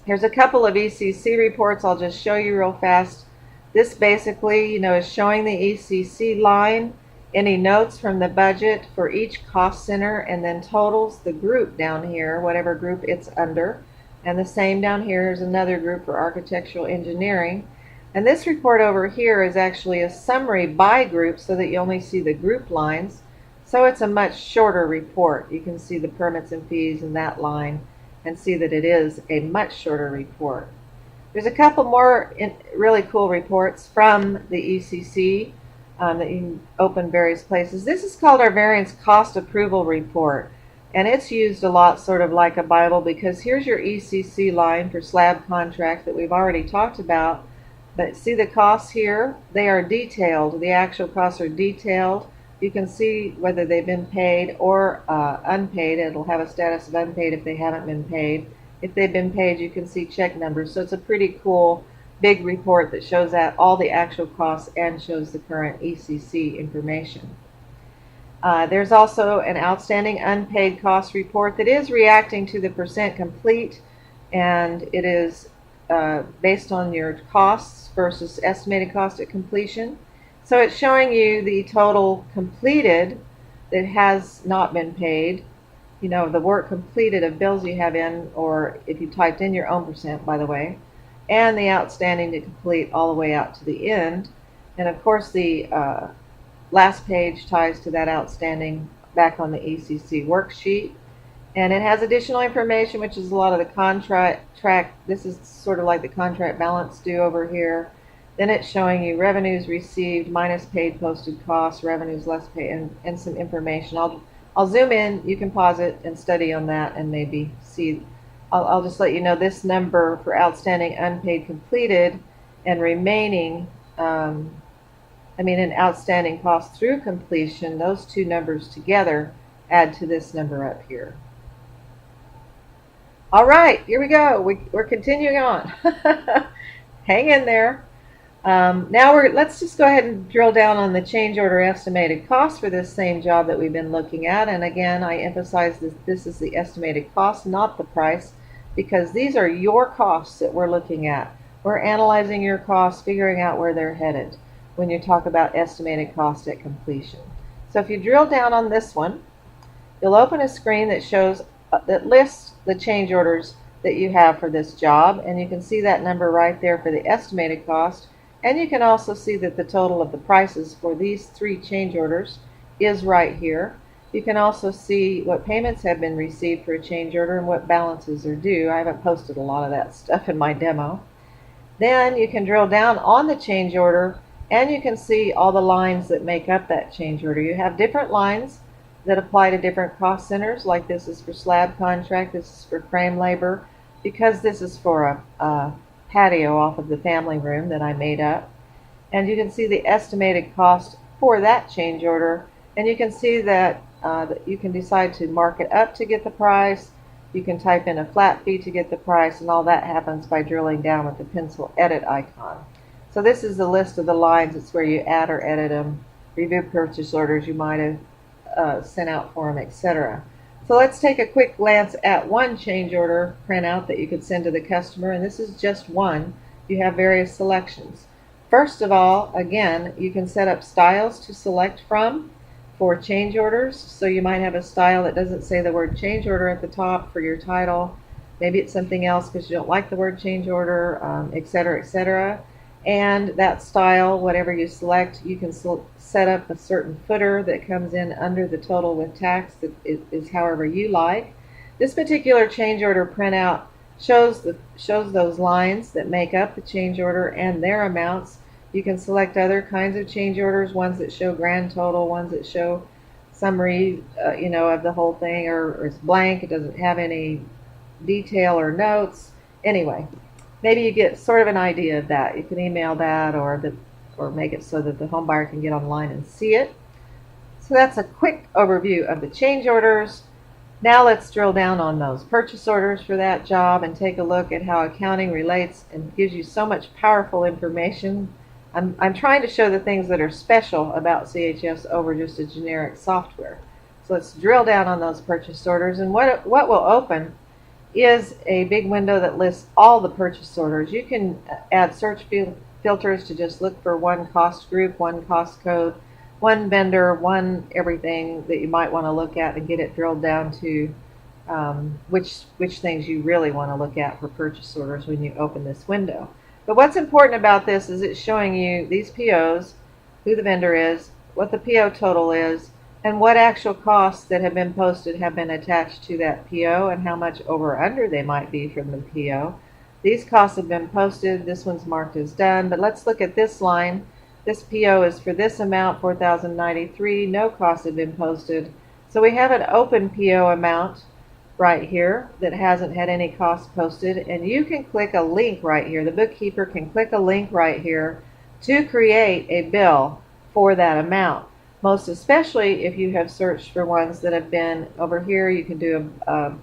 Here's a couple of ECC reports I'll just show you real fast. This basically, is showing the ECC line, any notes from the budget for each cost center, and then totals the group down here, whatever group it's under. And the same down here is another group for architectural engineering. And this report over here is actually a summary by group so that you only see the group lines. So it's a much shorter report. You can see the permits and fees in that line and see that it is a much shorter report. There's a couple more really cool reports from the ECC that you can open various places. This is called our Variance Cost Approval Report, and it's used a lot sort of like a Bible, because here's your ECC line for slab contract that we've already talked about. But see the costs here? They are detailed. The actual costs are detailed. You can see whether they've been paid or unpaid. It'll have a status of unpaid if they haven't been paid. If they've been paid, you can see check numbers. So it's a pretty cool big report that shows that all the actual costs and shows the current ECC information. There's also an outstanding unpaid cost report that is reacting to the percent complete, and it is based on your costs versus estimated cost at completion. So it's showing you the total completed that has not been paid, the work completed of bills you have in, or if you typed in your own percent, by the way, and the outstanding to complete all the way out to the end. And of course the last page ties to that outstanding back on the ECC worksheet. And it has additional information, which is a lot of the contract. This is sort of like the contract balance due over here. Then it's showing you revenues received minus paid posted costs, revenues less paid, and some information. I'll zoom in. You can pause it and study on that and maybe see. I'll just let you know this number for outstanding unpaid completed and remaining, and outstanding costs through completion, those two numbers together add to this number up here. All right, here we go. We're continuing on. Hang in there. Now let's just go ahead and drill down on the change order estimated cost for this same job that we've been looking at. And again, I emphasize this is the estimated cost, not the price, because these are your costs that we're looking at. We're analyzing your costs, figuring out where they're headed when you talk about estimated cost at completion. So if you drill down on this one, you'll open a screen that shows that lists the change orders that you have for this job, and you can see that number right there for the estimated cost. And you can also see that the total of the prices for these three change orders is right here. You can also see what payments have been received for a change order and what balances are due. I haven't posted a lot of that stuff in my demo. Then you can drill down on the change order and you can see all the lines that make up that change order. You have different lines that apply to different cost centers, like this is for slab contract, this is for frame labor, because this is for a patio off of the family room that I made up. And you can see the estimated cost for that change order, and you can see that you can decide to mark it up to get the price. You can type in a flat fee to get the price, and all that happens by drilling down with the pencil edit icon. So this is the list of the lines. It's where you add or edit them, review purchase orders you might have sent out for them, etc. So let's take a quick glance at one change order printout that you could send to the customer, and this is just one. You have various selections. First of all, again, you can set up styles to select from for change orders. So you might have a style that doesn't say the word change order at the top for your title. Maybe it's something else because you don't like the word change order, etc., etc. And that style, whatever you select, you can set up a certain footer that comes in under the total with tax that is however you like. This particular change order printout shows those lines that make up the change order and their amounts. You can select other kinds of change orders, ones that show grand total, ones that show summary, of the whole thing, or it's blank, it doesn't have any detail or notes. Anyway, maybe you get sort of an idea of that. You can email that or make it so that the home buyer can get online and see it. So that's a quick overview of the change orders. Now let's drill down on those purchase orders for that job and take a look at how accounting relates and gives you so much powerful information. I'm trying to show the things that are special about CHS over just a generic software. So let's drill down on those purchase orders, and what will open is a big window that lists all the purchase orders. You can add search filters to just look for one cost group, one cost code, one vendor, one everything that you might want to look at, and get it drilled down to which things you really want to look at for purchase orders when you open this window. But what's important about this is it's showing you these POs, who the vendor is, what the PO total is, and what actual costs that have been posted have been attached to that PO and how much over or under they might be from the PO. These costs have been posted. This one's marked as done, but let's look at this line. This PO is for this amount, $4,093. No costs have been posted. So we have an open PO amount right here that hasn't had any costs posted, and you can click a link right here. The bookkeeper can click a link right here to create a bill for that amount. Most especially if you have searched for ones that have been over here. You can do a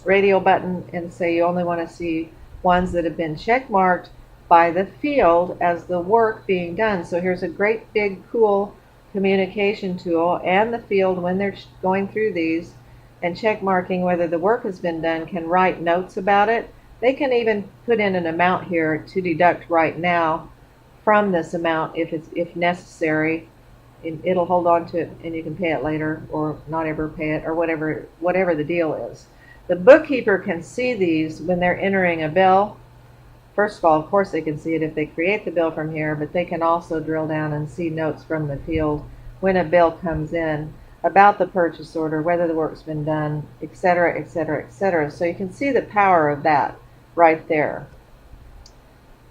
radio button and say you only want to see ones that have been check marked by the field as the work being done. So here's a great big cool communication tool, and the field, when they're going through these and check marking whether the work has been done, can write notes about it. They can even put in an amount here to deduct right now from this amount if necessary. It'll hold on to it and you can pay it later or not ever pay it, or whatever the deal is. The bookkeeper can see these when they're entering a bill. First of all, of course, they can see it if they create the bill from here, but they can also drill down and see notes from the field when a bill comes in about the purchase order, whether the work's been done, etc., etc., etc. So you can see the power of that right there.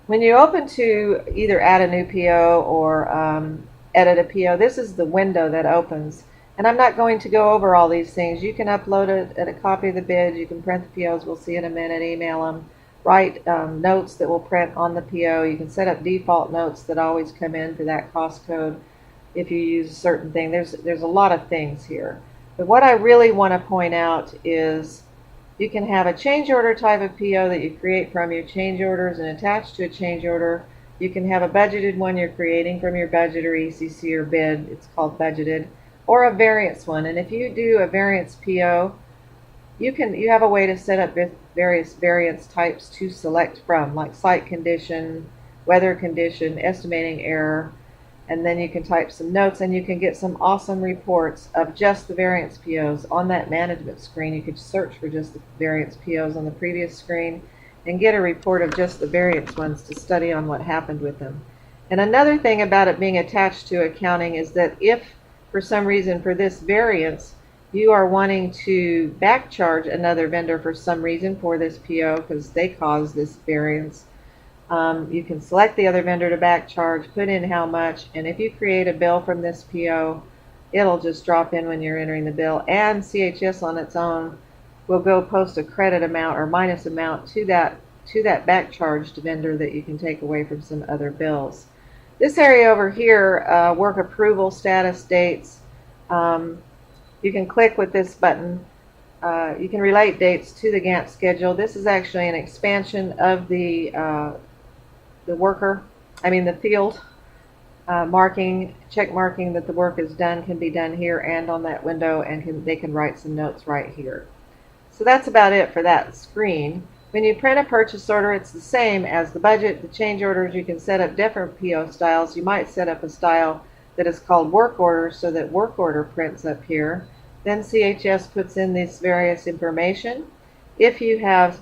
When you open to either add a new PO or edit a PO, this is the window that opens. And I'm not going to go over all these things. You can upload a copy of the bid. You can print the POs. We'll see in a minute. Email them. Write notes that will print on the PO. You can set up default notes that always come in for that cost code if you use a certain thing. There's a lot of things here. But what I really want to point out is you can have a change order type of PO that you create from your change orders and attach to a change order. You can have a budgeted one you're creating from your budget or ECC or bid. It's called budgeted. Or a variance one. And if you do a variance PO, you have a way to set up various variance types to select from, like site condition, weather condition, estimating error, and then you can type some notes and you can get some awesome reports of just the variance POs on that management screen. You could search for just the variance POs on the previous screen and get a report of just the variance ones to study on what happened with them. And another thing about it being attached to accounting is that if for some reason for this variance you are wanting to back charge another vendor for some reason for this PO because they caused this variance, you can select the other vendor to back charge, put in how much, and if you create a bill from this PO, it'll just drop in when you're entering the bill, and CHS on its own will go post a credit amount or minus amount to that back charged vendor that you can take away from some other bills. This area over here, work approval, status, dates, you can click with this button. You can relate dates to the Gantt schedule. This is actually an expansion of the field. check marking that the work is done can be done here and on that window, and they can write some notes right here. So that's about it for that screen. When you print a purchase order, it's the same as the budget. The change orders, you can set up different PO styles. You might set up a style that is called work order so that work order prints up here. Then CHS puts in this various information. If you have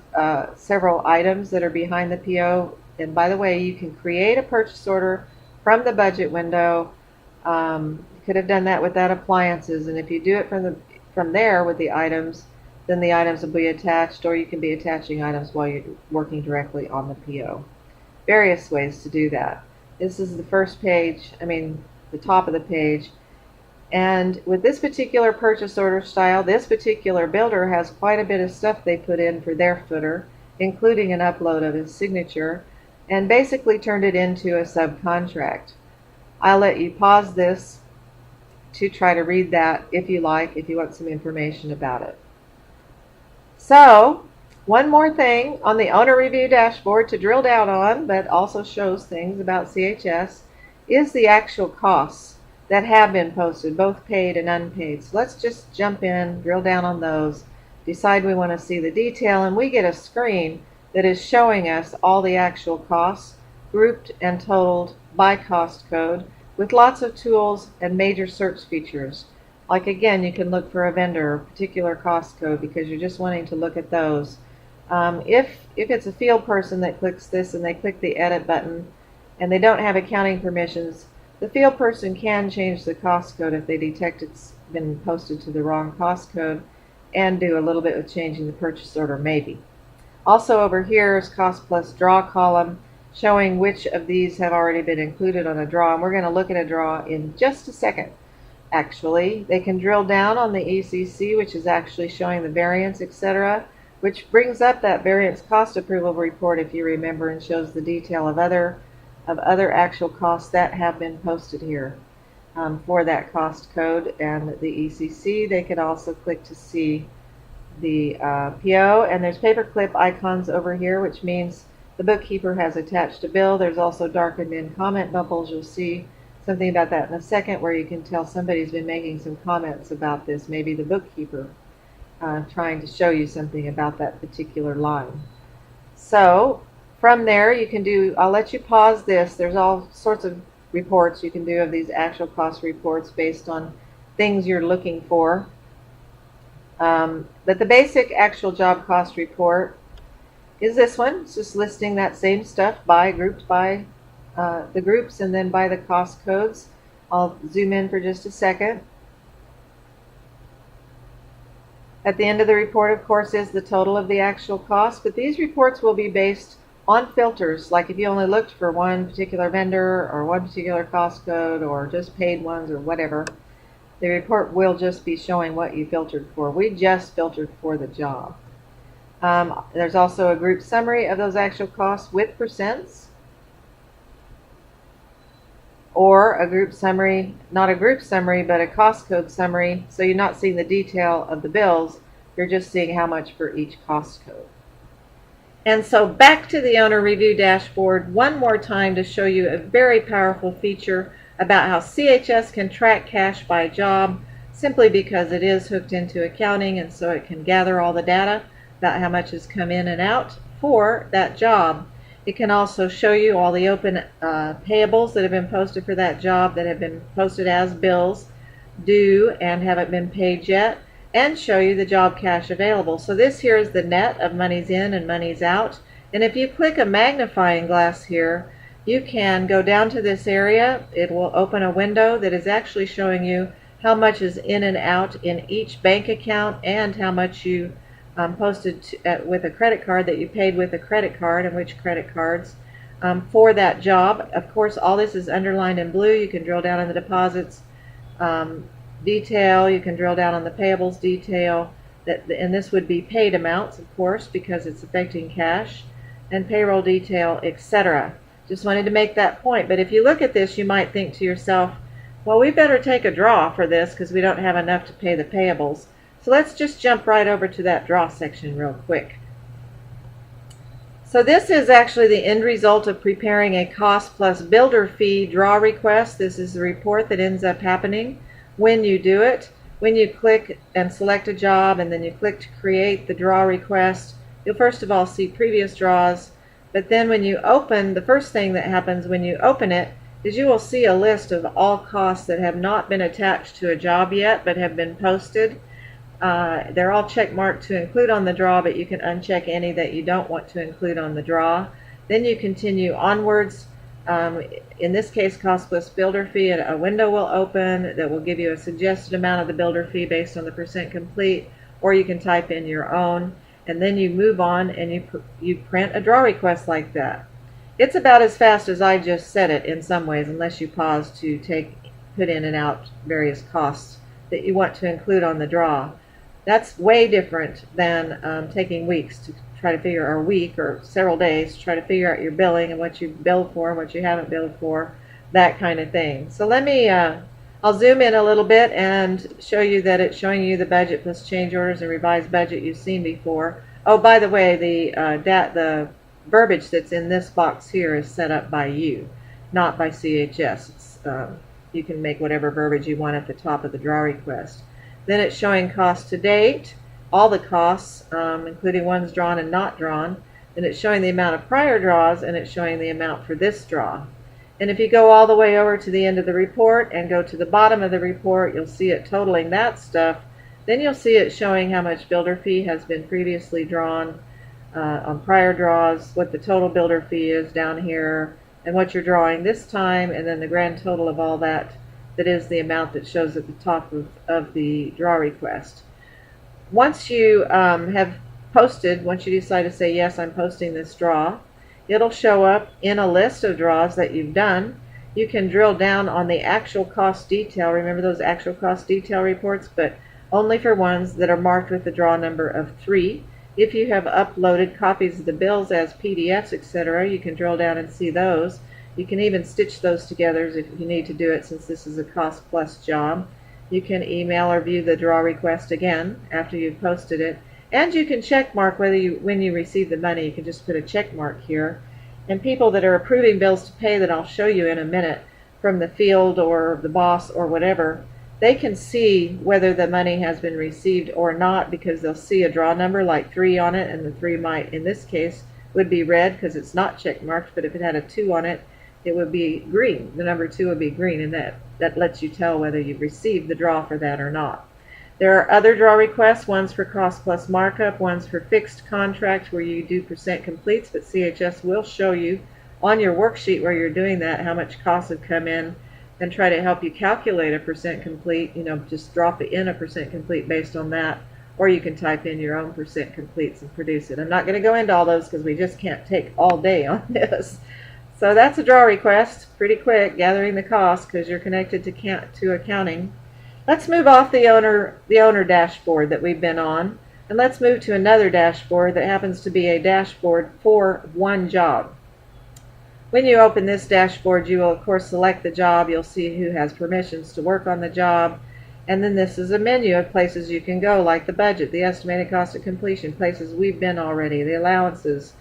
several items that are behind the PO, and by the way, you can create a purchase order from the budget window. You could have done that without appliances, and if you do it from there with the items, then the items will be attached, or you can be attaching items while you're working directly on the PO. Various ways to do that. This is the first page, the top of the page. And with this particular purchase order style, this particular builder has quite a bit of stuff they put in for their footer, including an upload of his signature, and basically turned it into a subcontract. I'll let you pause this to try to read that if you like, if you want some information about it. So, one more thing on the owner review dashboard to drill down on, but also shows things about CHS, is the actual costs that have been posted, both paid and unpaid. So let's just jump in, drill down on those, decide we want to see the detail, and we get a screen that is showing us all the actual costs, grouped and totaled by cost code, with lots of tools and major search features. Like again, you can look for a vendor or particular cost code because you're just wanting to look at those. If it's a field person that clicks this and they click the edit button and they don't have accounting permissions, the field person can change the cost code if they detect it's been posted to the wrong cost code and do a little bit of changing the purchase order maybe. Also over here is cost plus draw column showing which of these have already been included on a draw, and we're going to look at a draw in just a second. Actually, they can drill down on the ECC, which is actually showing the variance, etc., which brings up that variance cost approval report, if you remember, and shows the detail of other actual costs that have been posted here for that cost code and the ECC. They can also click to see the PO, and there's paperclip icons over here, which means the bookkeeper has attached a bill. There's also darkened in comment bubbles. You'll see something about that in a second, where you can tell somebody's been making some comments about this, maybe the bookkeeper trying to show you something about that particular line. So from there you can do, I'll let you pause this, there's all sorts of reports you can do of these actual cost reports based on things you're looking for. But the basic actual job cost report is this one. It's just listing that same stuff grouped by the groups and then by the cost codes. I'll zoom in for just a second. At the end of the report, of course, is the total of the actual cost, but these reports will be based on filters, like if you only looked for one particular vendor or one particular cost code or just paid ones or whatever, the report will just be showing what you filtered for. We just filtered for the job. There's also a group summary of those actual costs with percents, or a group summary, not a group summary, but a cost code summary. So you're not seeing the detail of the bills, you're just seeing how much for each cost code. And so back to the owner review dashboard one more time to show you a very powerful feature about how CHS can track cash by job, simply because it is hooked into accounting, and so it can gather all the data about how much has come in and out for that job. It can also show you all the open payables that have been posted for that job, that have been posted as bills due and haven't been paid yet, and show you the job cash available. So this here is the net of monies in and monies out. And if you click a magnifying glass here, you can go down to this area. It will open a window that is actually showing you how much is in and out in each bank account, and how much you posted with a credit card, that you paid with a credit card, and which credit cards for that job. Of course, all this is underlined in blue. You can drill down on the deposits detail. You can drill down on the payables detail, and this would be paid amounts, of course, because it's affecting cash, and payroll detail, etc. Just wanted to make that point. But if you look at this, you might think to yourself, well, we better take a draw for this because we don't have enough to pay the payables. So let's just jump right over to that draw section real quick. So this is actually the end result of preparing a cost plus builder fee draw request. This is the report that ends up happening when you do it. When you click and select a job and then you click to create the draw request, you'll first of all see previous draws, but then when you open, the first thing that happens when you open it is you will see a list of all costs that have not been attached to a job yet but have been posted. They're all check marked to include on the draw, but you can uncheck any that you don't want to include on the draw. Then you continue onwards. In this case, cost plus builder fee, a window will open that will give you a suggested amount of the builder fee based on the percent complete, or you can type in your own, and then you move on and you print a draw request like that. It's about as fast as I just said it in some ways, unless you pause to put in and out various costs that you want to include on the draw. That's way different than taking weeks to try to figure, or a week or several days to try to figure out your billing and what you billed for and what you haven't billed for, that kind of thing. So I'll zoom in a little bit and show you that it's showing you the budget plus change orders and revised budget you've seen before. Oh, by the way, the verbiage that's in this box here is set up by you, not by CHS. You can make whatever verbiage you want at the top of the draw request. Then it's showing costs to date, all the costs, including ones drawn and not drawn. Then it's showing the amount of prior draws, and it's showing the amount for this draw. And if you go all the way over to the end of the report and go to the bottom of the report, you'll see it totaling that stuff. Then you'll see it showing how much builder fee has been previously drawn on prior draws, what the total builder fee is down here, and what you're drawing this time, and then the grand total of all that is the amount that shows at the top of the draw request. Once you have posted, once you decide to say, yes, I'm posting this draw, it'll show up in a list of draws that you've done. You can drill down on the actual cost detail. Remember those actual cost detail reports, but only for ones that are marked with the draw number of 3. If you have uploaded copies of the bills as PDFs, etc., you can drill down and see those. You can even stitch those together if you need to do it, since this is a cost plus job. You can email or view the draw request again after you've posted it. And you can check mark when you receive the money. You can just put a check mark here. And people that are approving bills to pay, that I'll show you in a minute, from the field or the boss or whatever, they can see whether the money has been received or not, because they'll see a draw number like 3 on it, and the 3 might, in this case, would be red because it's not check marked, but if it had a 2 on it, it would be green. The number 2 would be green, and that lets you tell whether you've received the draw for that or not. There are other draw requests, one's for cost plus markup, one's for fixed contract where you do percent completes, but CHS will show you on your worksheet where you're doing that how much costs have come in, and try to help you calculate a percent complete. Just drop it in a percent complete based on that, or you can type in your own percent completes and produce it. I'm not going to go into all those because we just can't take all day on this. So that's a draw request, pretty quick, gathering the cost because you're connected to accounting. Let's move off the owner dashboard that we've been on, and let's move to another dashboard that happens to be a dashboard for one job. When you open this dashboard, you will of course select the job. You'll see who has permissions to work on the job, and then this is a menu of places you can go, like the budget, the estimated cost of completion, places we've been already, the allowances,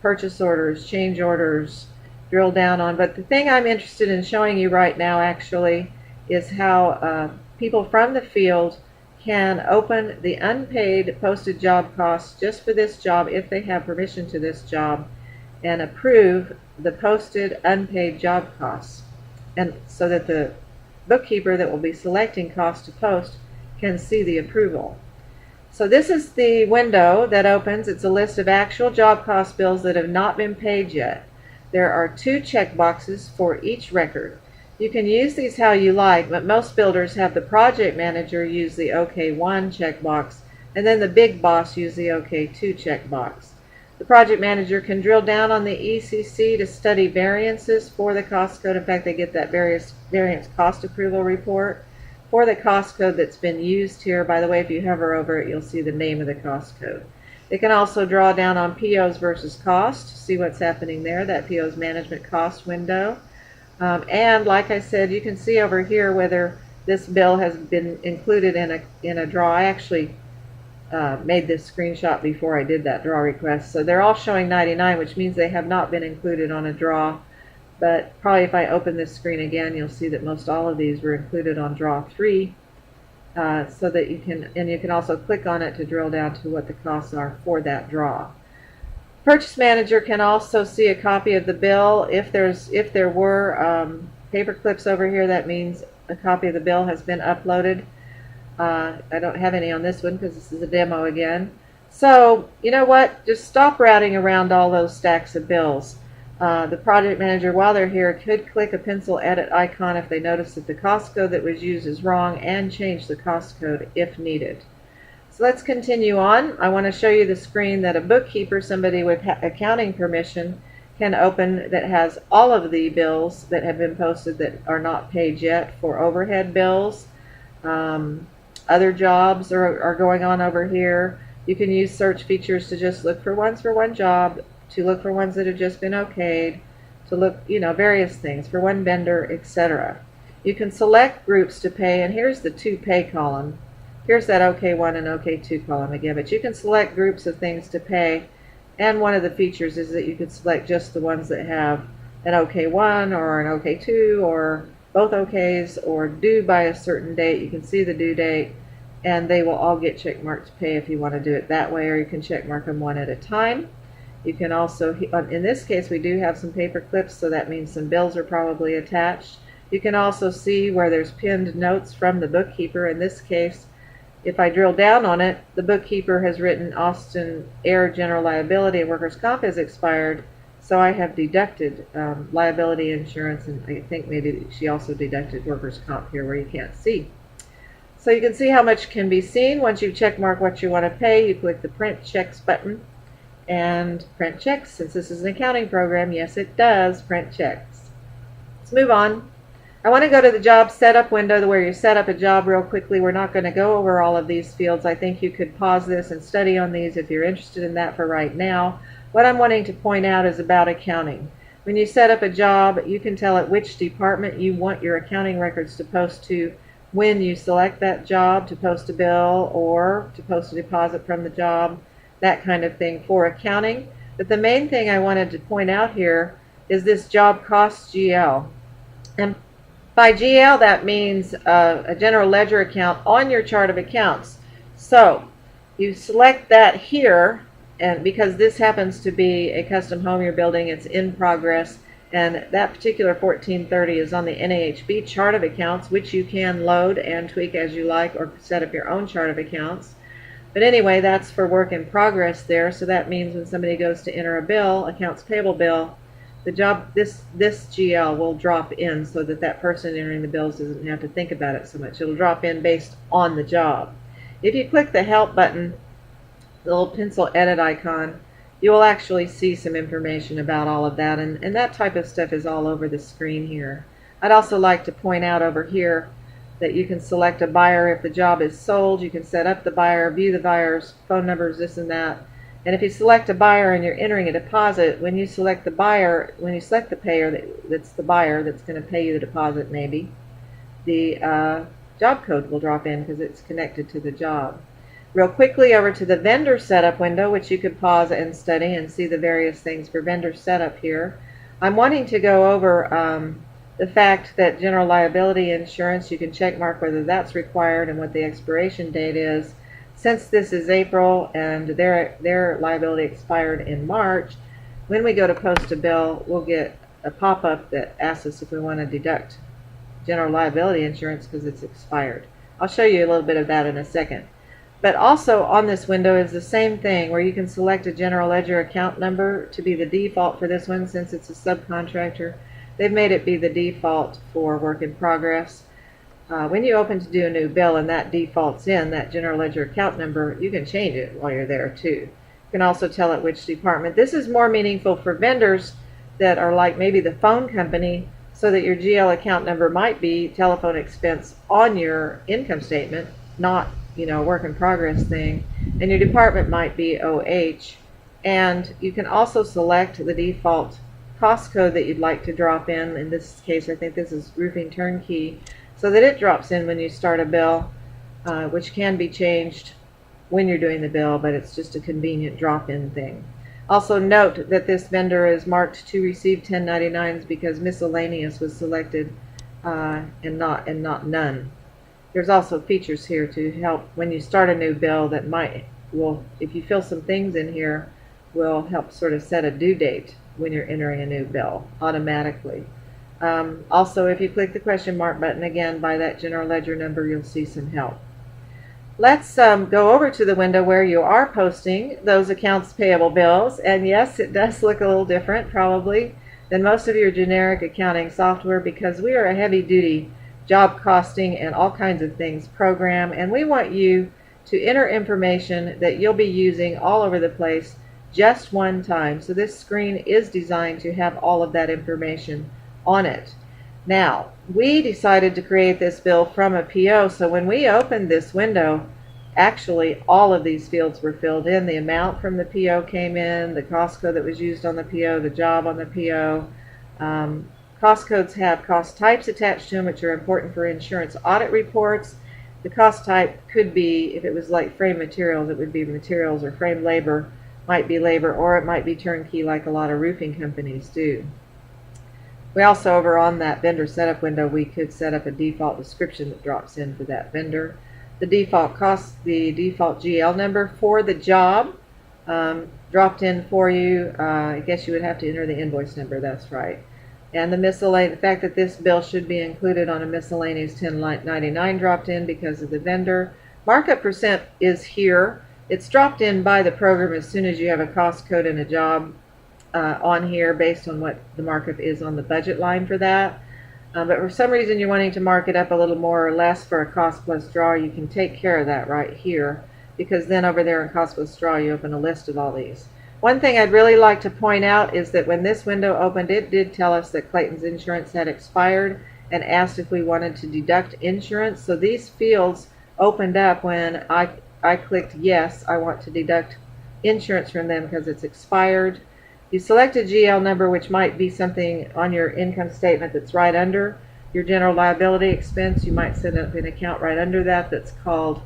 purchase orders, change orders, drill down on. But the thing I'm interested in showing you right now actually is how people from the field can open the unpaid posted job costs just for this job if they have permission to this job, and approve the posted unpaid job costs, and so that the bookkeeper that will be selecting cost to post can see the approval. So this is the window that opens. It's a list of actual job cost bills that have not been paid yet. There are 2 check boxes for each record. You can use these how you like, but most builders have the project manager use the OK1 checkbox, and then the big boss use the OK2 checkbox. The project manager can drill down on the ECC to study variances for the cost code. In fact, they get that variance cost approval report for the cost code that's been used here. By the way, if you hover over it, you'll see the name of the cost code. They can also draw down on POs versus cost, see what's happening there, that PO's management cost window. And like I said, you can see over here whether this bill has been included in a draw. I actually made this screenshot before I did that draw request. So they're all showing 99, which means they have not been included on a draw. But probably if I open this screen again, you'll see that most all of these were included on draw 3. So that you can also click on it to drill down to what the costs are for that draw. Purchase manager can also see a copy of the bill. If there were paper clips over here, that means a copy of the bill has been uploaded. I don't have any on this one because this is a demo again. So you know what? Just stop routing around all those stacks of bills. The project manager, while they're here, could click a pencil edit icon if they notice that the cost code that was used is wrong and change the cost code if needed. So let's continue on. I want to show you the screen that a bookkeeper, somebody with accounting permission, can open that has all of the bills that have been posted that are not paid yet for overhead bills. Other jobs are going on over here. You can use search features to just look for ones for one job, to look for ones that have just been okayed, to look, various things for one vendor, etc. You can select groups to pay, and here's the to pay column. Here's that OK1 and OK2 column again, but you can select groups of things to pay, and one of the features is that you can select just the ones that have an OK1 or an OK2 or both OKs or due by a certain date. You can see the due date, and they will all get check marked to pay if you want to do it that way, or you can check mark them one at a time. You can also, in this case, we do have some paper clips, so that means some bills are probably attached. You can also see where there's pinned notes from the bookkeeper. In this case, if I drill down on it, the bookkeeper has written Austin Air General Liability and Workers' Comp has expired, so I have deducted liability insurance, and I think maybe she also deducted Workers' Comp here where you can't see. So you can see how much can be seen. Once you check mark what you want to pay, you click the Print Checks button. And print checks, since this is an accounting program, yes it does print checks. Let's move on. I want to go to the job setup window where you set up a job real quickly. We're not going to go over all of these fields. I think you could pause this and study on these if you're interested in that for right now. What I'm wanting to point out is about accounting. When you set up a job, you can tell it which department you want your accounting records to post to when you select that job, to post a bill or to post a deposit from the job, that kind of thing for accounting. But the main thing I wanted to point out here is this job cost GL. And by GL, that means a general ledger account on your chart of accounts. So you select that here, and because this happens to be a custom home you're building, it's in progress, and that particular 1430 is on the NAHB chart of accounts, which you can load and tweak as you like or set up your own chart of accounts. But anyway, that's for work in progress there, so that means when somebody goes to enter a bill, accounts payable bill, the job, this GL will drop in so that that person entering the bills doesn't have to think about it so much. It'll drop in based on the job. If you click the Help button, the little pencil edit icon, you will actually see some information about all of that, and that type of stuff is all over the screen here. I'd also like to point out over here that you can select a buyer if the job is sold. You can set up the buyer, view the buyer's phone numbers, this and that. And if you select a buyer and you're entering a deposit, when you select the buyer, when you select the payer, that's the buyer that's going to pay you the deposit maybe, the job code will drop in because it's connected to the job. Real quickly over to the vendor setup window, which you could pause and study and see the various things for vendor setup here. I'm wanting to go over the fact that general liability insurance, you can check mark whether that's required and what the expiration date is. Since this is April and their liability expired in March, when we go to post a bill, we'll get a pop-up that asks us if we want to deduct general liability insurance because it's expired. I'll show you a little bit of that in a second. But also on this window is the same thing where you can select a general ledger account number to be the default for this one since it's a subcontractor. They've made it be the default for work in progress. When you open to do a new bill and that defaults in, that general ledger account number, you can change it while you're there too. You can also tell it which department. This is more meaningful for vendors that are like maybe the phone company, so that your GL account number might be telephone expense on your income statement, not work in progress thing, and your department might be OH. And you can also select the default cost code that you'd like to drop in this case I think this is roofing turnkey, so that it drops in when you start a bill, which can be changed when you're doing the bill, but it's just a convenient drop-in thing. Also note that this vendor is marked to receive 1099s because miscellaneous was selected and not none. There's also features here to help when you start a new bill that will, if you fill some things in here, will help sort of set a due date when you're entering a new bill automatically. Also, if you click the question mark button again by that general ledger number, you'll see some help. Let's go over to the window where you are posting those accounts payable bills. And yes, it does look a little different probably than most of your generic accounting software because we are a heavy-duty job costing and all kinds of things program, and we want you to enter information that you'll be using all over the place just one time. So this screen is designed to have all of that information on it. Now, we decided to create this bill from a PO, so when we opened this window, actually all of these fields were filled in. The amount from the PO came in, the cost code that was used on the PO, the job on the PO. Cost codes have cost types attached to them, which are important for insurance audit reports. The cost type could be, if it was like frame materials, it would be materials, or frame labor might be labor, or it might be turnkey like a lot of roofing companies do. We also, over on that vendor setup window, we could set up a default description that drops in for that vendor. The default cost, the default GL number for the job dropped in for you. I guess you would have to enter the invoice number, that's right. And the fact that this bill should be included on a miscellaneous 1099 dropped in because of the vendor. Markup percent is here. It's dropped in by the program as soon as you have a cost code and a job on here based on what the markup is on the budget line for that. But for some reason you're wanting to mark it up a little more or less for a cost plus draw, you can take care of that right here, because then over there in cost plus draw you open a list of all these. One thing I'd really like to point out is that when this window opened, it did tell us that Clayton's insurance had expired and asked if we wanted to deduct insurance. So these fields opened up when I clicked yes, I want to deduct insurance from them because it's expired. You select a GL number, which might be something on your income statement that's right under your general liability expense. You might set up an account right under that that's called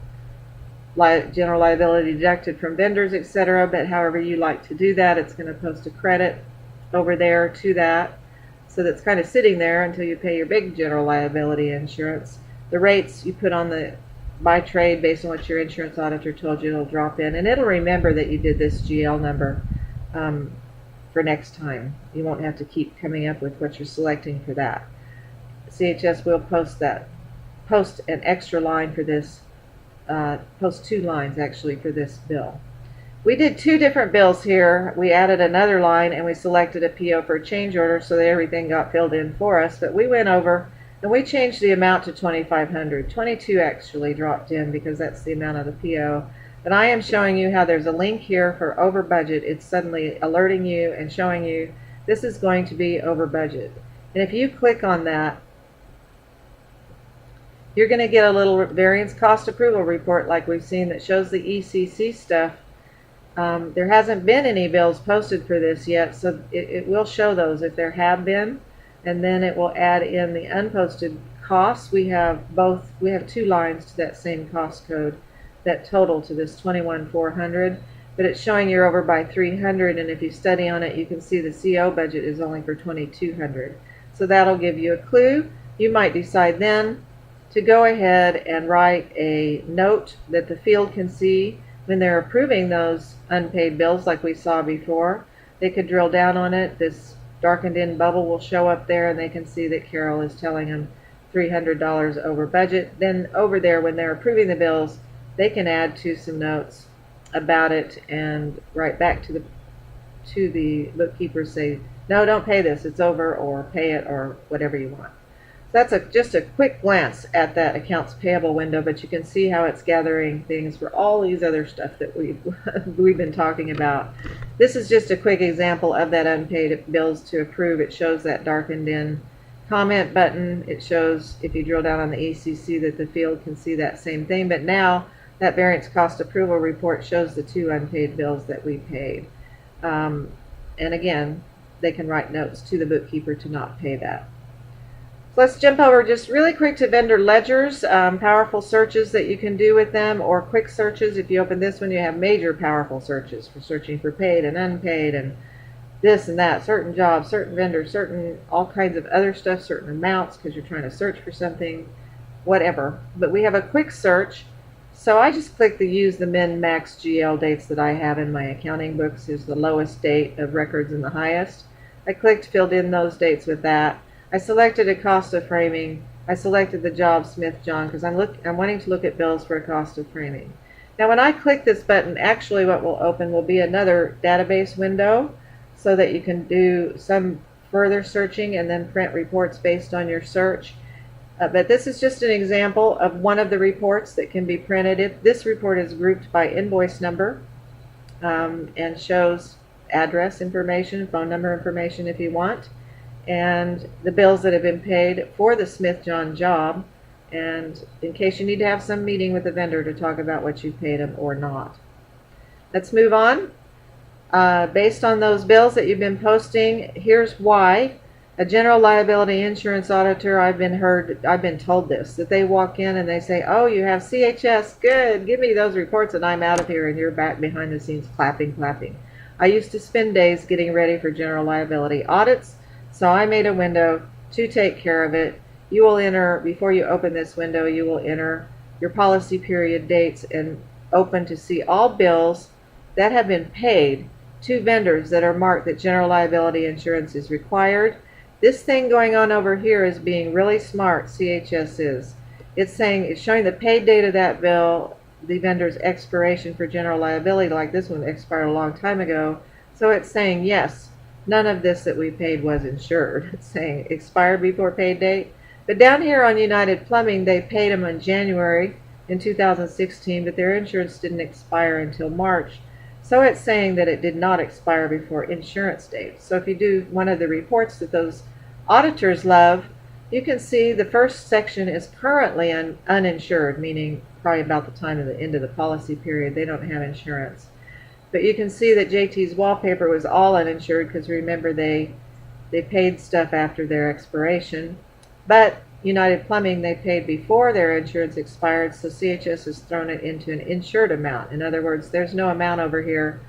general liability deducted from vendors, etc. But however you like to do that, it's going to post a credit over there to that. So that's kind of sitting there until you pay your big general liability insurance. The rates you put on the by trade based on what your insurance auditor told you, it'll drop in, and it'll remember that you did this GL number for next time. You won't have to keep coming up with what you're selecting for that. CHS will post an extra line for this, post 2 lines actually for this bill. We did 2 different bills here. We added another line and we selected a PO for a change order so that everything got filled in for us, but we went over and we changed the amount to $2,500. 22 actually dropped in because that's the amount of the PO. But I am showing you how there's a link here for over budget. It's suddenly alerting you and showing you this is going to be over budget. And if you click on that, you're going to get a little variance cost approval report like we've seen that shows the ECC stuff. There hasn't been any bills posted for this yet, so it will show those if there have been, and then it will add in the unposted costs. We have 2 lines to that same cost code that total to this $21,400, but it's showing you're over by $300, and if you study on it, you can see the CO budget is only for $2,200. So that'll give you a clue. You might decide then to go ahead and write a note that the field can see when they're approving those unpaid bills like we saw before. They could drill down on it. This darkened in bubble will show up there and they can see that Carol is telling them $300 over budget. Then over there when they're approving the bills, they can add to some notes about it and write back to the bookkeeper, say, no, don't pay this, it's over, or pay it, or whatever you want. That's just a quick glance at that accounts payable window, but you can see how it's gathering things for all these other stuff that we've been talking about. This is just a quick example of that unpaid bills to approve. It shows that darkened in comment button. It shows, if you drill down on the ECC, that the field can see that same thing, but now that variance cost approval report shows the 2 unpaid bills that we paid. And again, they can write notes to the bookkeeper to not pay that. So let's jump over just really quick to vendor ledgers, powerful searches that you can do with them, or quick searches. If you open this one, you have major powerful searches for searching for paid and unpaid and this and that, certain jobs, certain vendors, certain all kinds of other stuff, certain amounts because you're trying to search for something, whatever. But we have a quick search. So I just click the use the min max GL dates that I have in my accounting books. Is the lowest date of records and the highest. I clicked, filled in those dates with that. I selected a cost of framing. I selected the job Smith John because I'm wanting to look at bills for a cost of framing. Now when I click this button, actually what will open will be another database window so that you can do some further searching and then print reports based on your search. But this is just an example of one of the reports that can be printed. This report is grouped by invoice number and shows address information, phone number information if you want, and the bills that have been paid for the Smith John job, and in case you need to have some meeting with the vendor to talk about what you paid them or not. Let's move on. Based on those bills that you've been posting, here's why. A general liability insurance auditor, I've been told this, that they walk in and they say, oh, you have CHS, good, give me those reports and I'm out of here, and you're back behind the scenes clapping. I used to spend days getting ready for general liability audits, so I made a window to take care of it. You will enter, before you open this window, you will enter your policy period dates and open to see all bills that have been paid to vendors that are marked that general liability insurance is required. This thing going on over here is being really smart, CHS is. It's showing the paid date of that bill, the vendor's expiration for general liability, like this one expired a long time ago. So it's saying, yes, none of this that we paid was insured. It's saying expired before paid date. But down here on United Plumbing, they paid them in January in 2016, but their insurance didn't expire until March. So it's saying that it did not expire before insurance date. So if you do one of the reports that those auditors love, you can see the first section is currently uninsured, meaning probably about the time of the end of the policy period. They don't have insurance. But you can see that JT's wallpaper was all uninsured because remember they paid stuff after their expiration. But United Plumbing, they paid before their insurance expired, so CHS has thrown it into an insured amount. In other words, there's no amount over here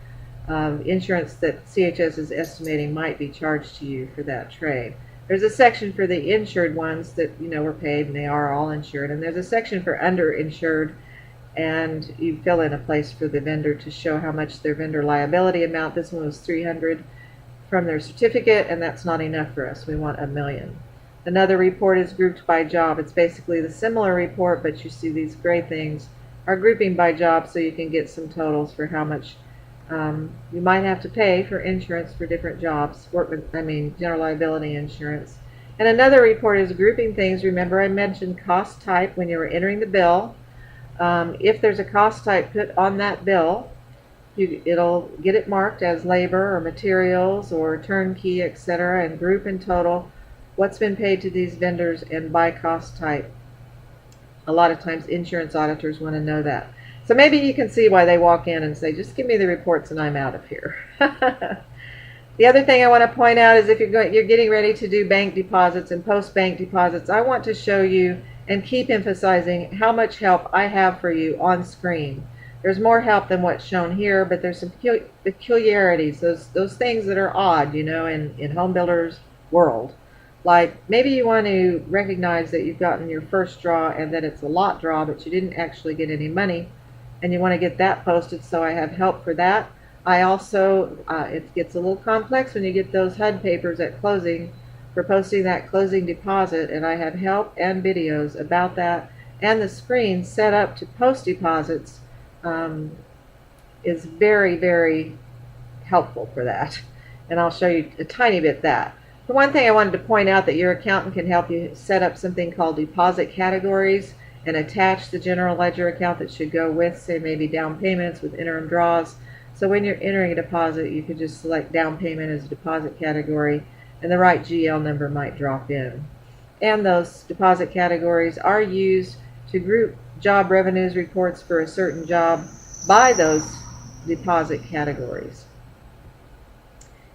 of insurance that CHS is estimating might be charged to you for that trade. There's a section for the insured ones that were paid and they are all insured, and there's a section for underinsured, and you fill in a place for the vendor to show how much their vendor liability amount. This one was $300 from their certificate, and that's not enough for us. We want $1 million. Another report is grouped by job. It's basically the similar report, but you see these gray things are grouping by job so you can get some totals for how much you might have to pay for insurance for different jobs, general liability insurance. And another report is grouping things. Remember I mentioned cost type when you were entering the bill. If there's a cost type put on that bill, it'll get it marked as labor or materials or turnkey, etc., and group in total what's been paid to these vendors and by cost type. A lot of times insurance auditors want to know that. So maybe you can see why they walk in and say, just give me the reports and I'm out of here. The other thing I want to point out is if you're getting ready to do bank deposits and post-bank deposits, I want to show you and keep emphasizing how much help I have for you on screen. There's more help than what's shown here, but there's some peculiarities, those things that are odd, in Homebuilders world. Like maybe you want to recognize that you've gotten your first draw and that it's a lot draw, but you didn't actually get any money, and you want to get that posted, so I have help for that. I also, it gets a little complex when you get those HUD papers at closing for posting that closing deposit, and I have help and videos about that, and the screen set up to post deposits is very, very helpful for that, and I'll show you a tiny bit that. For one thing, I wanted to point out that your accountant can help you set up something called deposit categories and attach the general ledger account that should go with, say, maybe down payments with interim draws. So when you're entering a deposit, you could just select down payment as a deposit category, and the right GL number might drop in. And those deposit categories are used to group job revenues reports for a certain job by those deposit categories.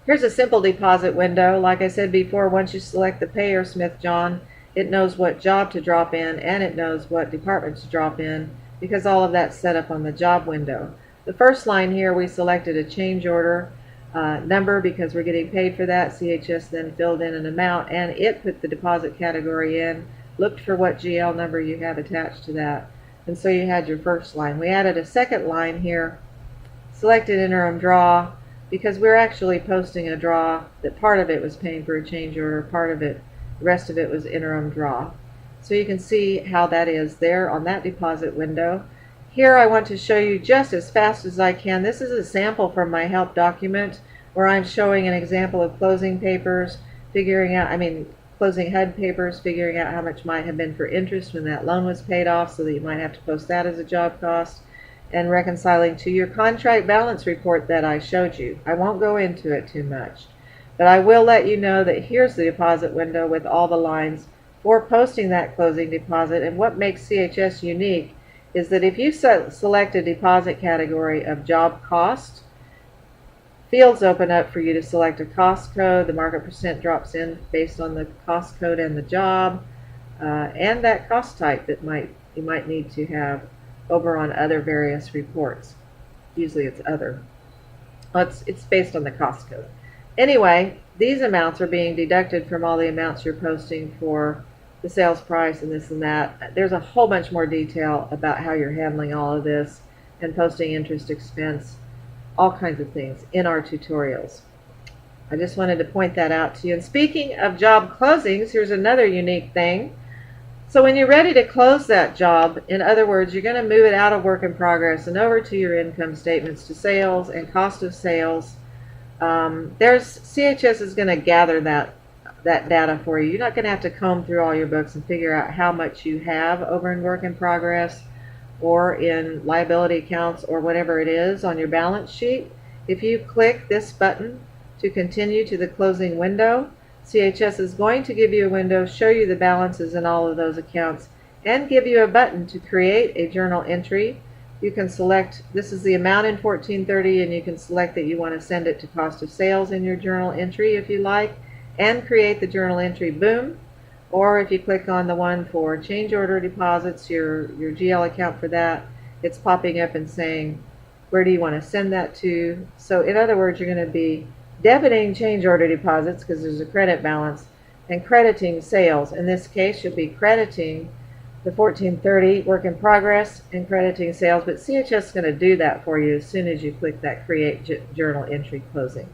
Here's a simple deposit window. Like I said before, once you select the payer, Smith John, It knows what job to drop in, and it knows what department to drop in, because all of that's set up on the job window. The first line here, we selected a change order number because we're getting paid for that. CHS then filled in an amount, and it put the deposit category in, looked for what GL number you have attached to that, and so you had your first line. We added a second line here, selected interim draw, because we're actually posting a draw that part of it was paying for a change order, part of it, the rest of it was interim draw. So you can see how that is there on that deposit window. Here I want to show you just as fast as I can. This is a sample from my help document where I'm showing an example of closing papers, closing HUD papers, figuring out how much might have been for interest when that loan was paid off, so that you might have to post that as a job cost, and reconciling to your contract balance report that I showed you. I won't go into it too much, but I will let you know that here's the deposit window with all the lines for posting that closing deposit. And what makes CHS unique is that if you select a deposit category of job cost, fields open up for you to select a cost code. The market percent drops in based on the cost code and the job, and that cost type that you might need to have over on other various reports. Usually it's other. It's based on the cost code. Anyway, these amounts are being deducted from all the amounts you're posting for the sales price and this and that. There's a whole bunch more detail about how you're handling all of this and posting interest expense, all kinds of things in our tutorials. I just wanted to point that out to you. And speaking of job closings, here's another unique thing. So when you're ready to close that job, in other words, you're going to move it out of work in progress and over to your income statements, to sales and cost of sales. CHS is going to gather that data for you. You're not going to have to comb through all your books and figure out how much you have over in work in progress or in liability accounts or whatever it is on your balance sheet. If you click this button to continue to the closing window, CHS is going to give you a window, show you the balances in all of those accounts, and give you a button to create a journal entry. You can select, this is the amount in 1430, and you can select that you want to send it to cost of sales in your journal entry if you like, and create the journal entry, boom. Or if you click on the one for change order deposits, your GL account for that, it's popping up and saying, where do you want to send that to? So in other words, you're going to be debiting change order deposits because there's a credit balance, and crediting sales. In this case, you'll be crediting the 1430 work in progress and crediting sales, but CHS is going to do that for you as soon as you click that create journal entry closing.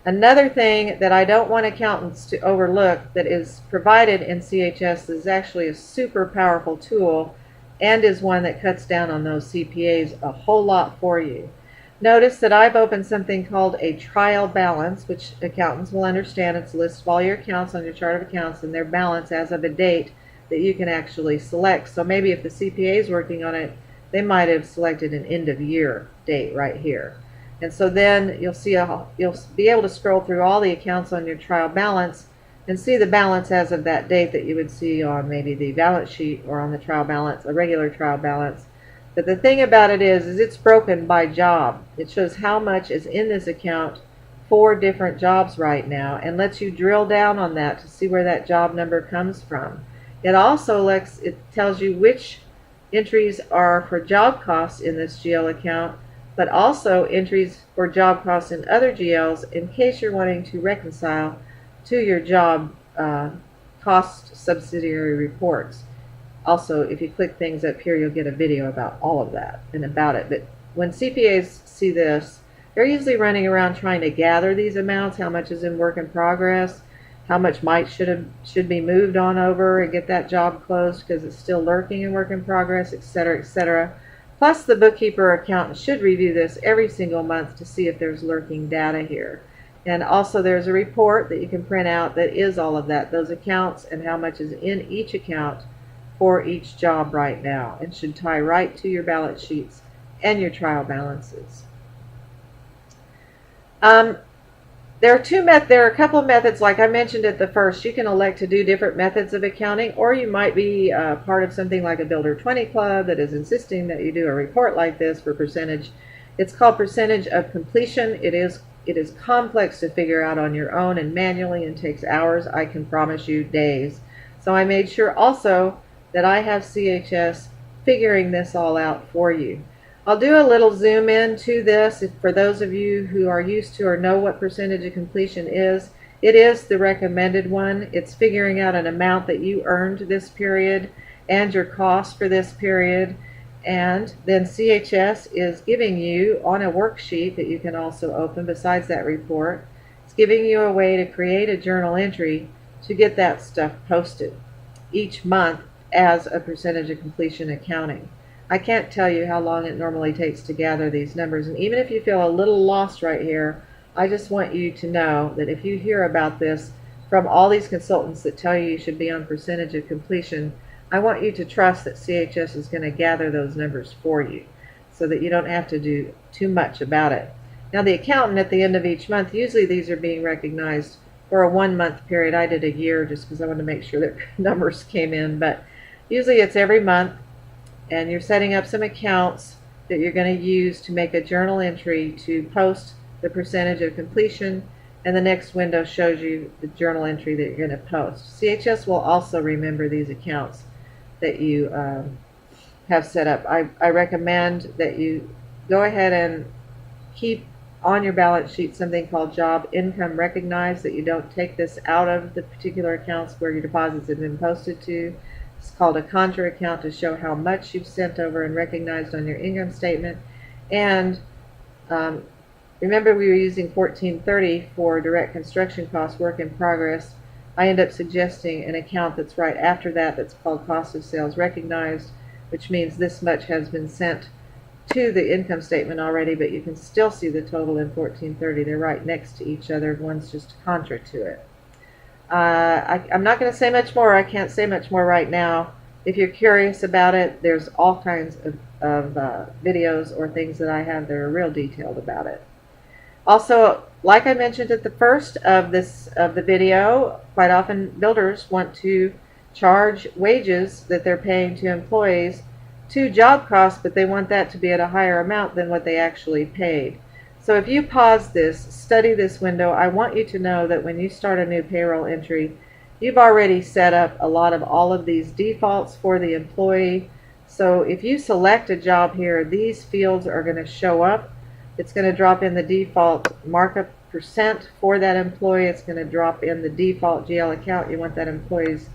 Another thing that I don't want accountants to overlook that is provided in CHS is actually a super powerful tool, and is one that cuts down on those CPAs a whole lot for you. Notice that I've opened something called a trial balance, which accountants will understand. It's a list of all your accounts on your chart of accounts and their balance as of a date that you can actually select. So maybe if the CPA is working on it, they might have selected an end of year date right here. And so then you'll be able to scroll through all the accounts on your trial balance and see the balance as of that date that you would see on maybe the balance sheet or on the trial balance, a regular trial balance. But the thing about it is it's broken by job. It shows how much is in this account for different jobs right now and lets you drill down on that to see where that job number comes from. It also tells you which entries are for job costs in this GL account, but also entries for job costs in other GLs in case you're wanting to reconcile to your job cost subsidiary reports. Also, if you click things up here, you'll get a video about all of that and about it. But when CPAs see this, they're usually running around trying to gather these amounts, how much is in work in progress, how much should be moved on over and get that job closed because it's still lurking in work in progress, etc., etc. Plus, the bookkeeper or accountant should review this every single month to see if there's lurking data here. And also there's a report that you can print out that is all of that, those accounts and how much is in each account for each job right now, and should tie right to your balance sheets and your trial balances. There are a couple of methods, like I mentioned at the first. You can elect to do different methods of accounting, or you might be part of something like a Builder 20 Club that is insisting that you do a report like this for percentage. It's called percentage of completion. It is complex to figure out on your own and manually, and takes hours, I can promise you days, So I made sure also that I have CHS figuring this all out for you. I'll do a little zoom in to this for those of you who are used to or know what percentage of completion is. It is the recommended one. It's figuring out an amount that you earned this period and your cost for this period. And then CHS is giving you on a worksheet that you can also open besides that report. It's giving you a way to create a journal entry to get that stuff posted each month as a percentage of completion accounting. I can't tell you how long it normally takes to gather these numbers, and even if you feel a little lost right here, I just want you to know that if you hear about this from all these consultants that tell you should be on percentage of completion, I want you to trust that CHS is going to gather those numbers for you so that you don't have to do too much about it. Now, the accountant at the end of each month, usually these are being recognized for a 1 month period. I did a year just because I wanted to make sure that numbers came in, but usually it's every month, and you're setting up some accounts that you're going to use to make a journal entry to post the percentage of completion, and the next window shows you the journal entry that you're going to post. CHS will also remember these accounts that you have set up. I recommend that you go ahead and keep on your balance sheet something called job income recognized, that you don't take this out of the particular accounts where your deposits have been posted to. It's called a contra account to show how much you've sent over and recognized on your income statement. And remember, we were using 1430 for direct construction costs, work in progress. I end up suggesting an account that's right after that that's called cost of sales recognized, which means this much has been sent to the income statement already, but you can still see the total in 1430. They're right next to each other. One's just contra to it. I'm not going to say much more. I can't say much more right now. If you're curious about it, there's all kinds of videos or things that I have that are real detailed about it. Also, like I mentioned at the first of the video, quite often builders want to charge wages that they're paying to employees to job costs, but they want that to be at a higher amount than what they actually paid. So if you pause this, study this window, I want you to know that when you start a new payroll entry, you've already set up a lot of all of these defaults for the employee. So if you select a job here, these fields are going to show up. It's going to drop in the default markup percent for that employee. It's going to drop in the default GL account you want that employee's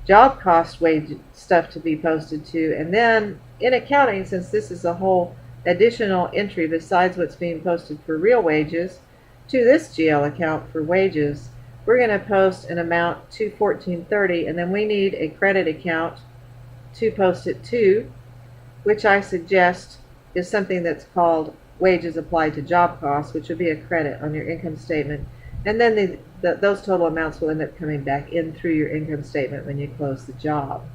job cost wage stuff to be posted to. And then in accounting, since this is a whole additional entry besides what's being posted for real wages to this GL account for wages, we're going to post an amount to 1430, and then we need a credit account to post it to, which I suggest is something that's called wages applied to job costs, which would be a credit on your income statement. And then those total amounts will end up coming back in through your income statement when you close the job.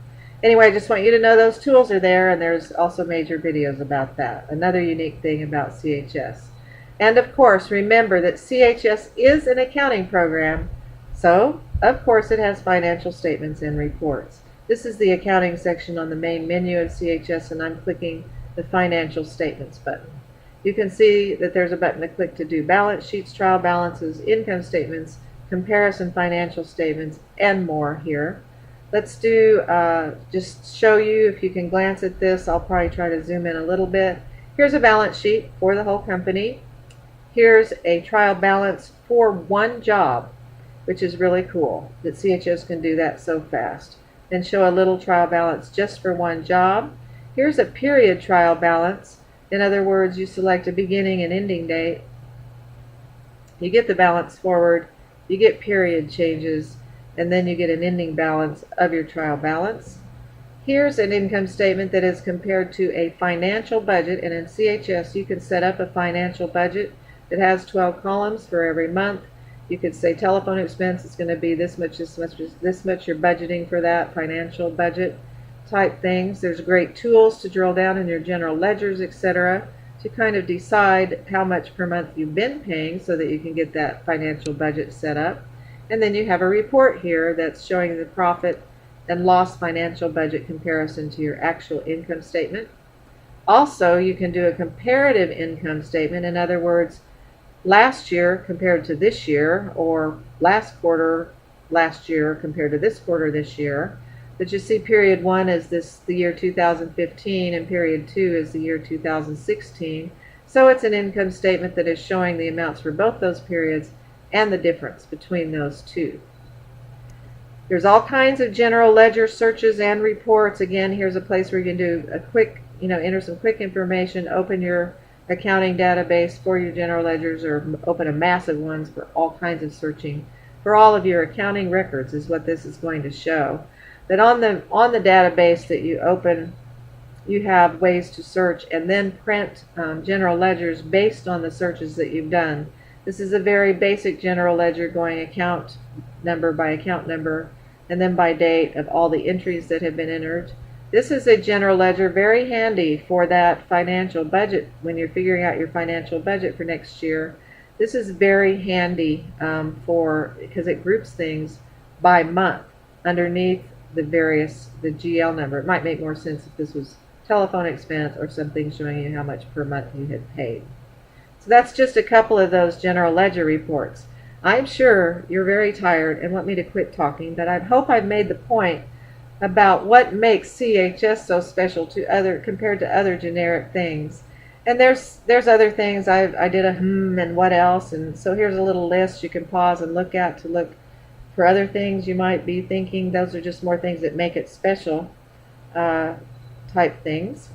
Anyway, I just want you to know those tools are there, and there's also major videos about that. Another unique thing about CHS. And of course, remember that CHS is an accounting program, so of course it has financial statements and reports. This is the accounting section on the main menu of CHS, and I'm clicking the financial statements button. You can see that there's a button to click to do balance sheets, trial balances, income statements, comparison financial statements, and more here. Let's do, just show you, if you can glance at this, I'll probably try to zoom in a little bit. Here's a balance sheet for the whole company. Here's a trial balance for one job, which is really cool that CHS can do that so fast. Then show a little trial balance just for one job. Here's a period trial balance. In other words, you select a beginning and ending date. You get the balance forward, you get period changes, and then you get an ending balance of your trial balance. Here's an income statement that is compared to a financial budget, and in CHS you can set up a financial budget that has 12 columns for every month. You could say telephone expense is going to be this much, this much, this much. You're budgeting for that financial budget type things. There's great tools to drill down in your general ledgers, etc., to kind of decide how much per month you've been paying so that you can get that financial budget set up. And then you have a report here that's showing the profit and loss financial budget comparison to your actual income statement. Also, you can do a comparative income statement. In other words, last year compared to this year, or last quarter last year compared to this quarter this year. But you see period 1 is the year 2015 and period 2 is the year 2016. So it's an income statement that is showing the amounts for both those periods and the difference between those two. There's all kinds of general ledger searches and reports. Again, here's a place where you can do a quick, enter some quick information, open your accounting database for your general ledgers, or open a massive ones for all kinds of searching for all of your accounting records is what this is going to show. That on the database that you open, you have ways to search and then print general ledgers based on the searches that you've done. This is a very basic general ledger going account number by account number and then by date of all the entries that have been entered. This is a general ledger, very handy for that financial budget when you're figuring out your financial budget for next year. This is very handy because it groups things by month underneath the GL number. It might make more sense if this was telephone expense or something showing you how much per month you had paid. So that's just a couple of those general ledger reports. I'm sure you're very tired and want me to quit talking, but I hope I've made the point about what makes CHS so special compared to other generic things. And there's other things. I did a and what else, and so here's a little list you can pause and look at to look for other things you might be thinking. Those are just more things that make it special type things.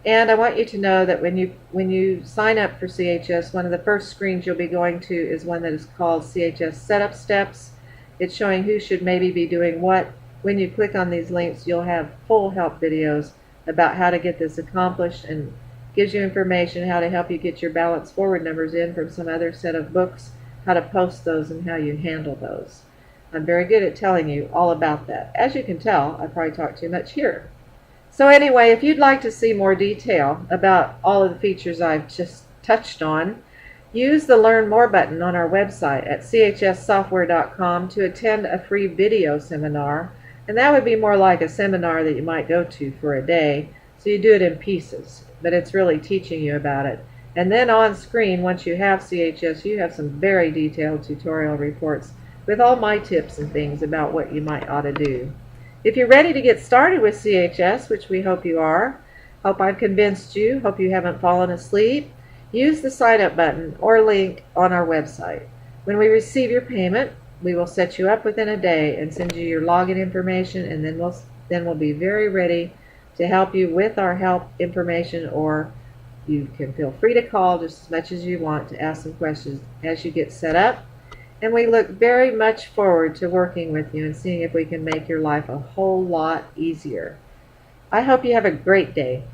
And I want you to know that when you sign up for CHS, one of the first screens you'll be going to is one that is called CHS Setup Steps. It's showing who should maybe be doing what. When you click on these links, you'll have full help videos about how to get this accomplished, and gives you information how to help you get your balance forward numbers in from some other set of books, how to post those, and how you handle those. I'm very good at telling you all about that. As you can tell, I probably talk too much here. So anyway, if you'd like to see more detail about all of the features I've just touched on, use the Learn More button on our website at chssoftware.com to attend a free video seminar. And that would be more like a seminar that you might go to for a day. So you do it in pieces, but it's really teaching you about it. And then on screen, once you have CHS, you have some very detailed tutorial reports with all my tips and things about what you might ought to do. If you're ready to get started with CHS, which we hope you are, hope I've convinced you, hope you haven't fallen asleep, use the sign up button or link on our website. When we receive your payment, we will set you up within a day and send you your login information, and then we'll be very ready to help you with our help information, or you can feel free to call just as much as you want to ask some questions as you get set up. And we look very much forward to working with you and seeing if we can make your life a whole lot easier. I hope you have a great day.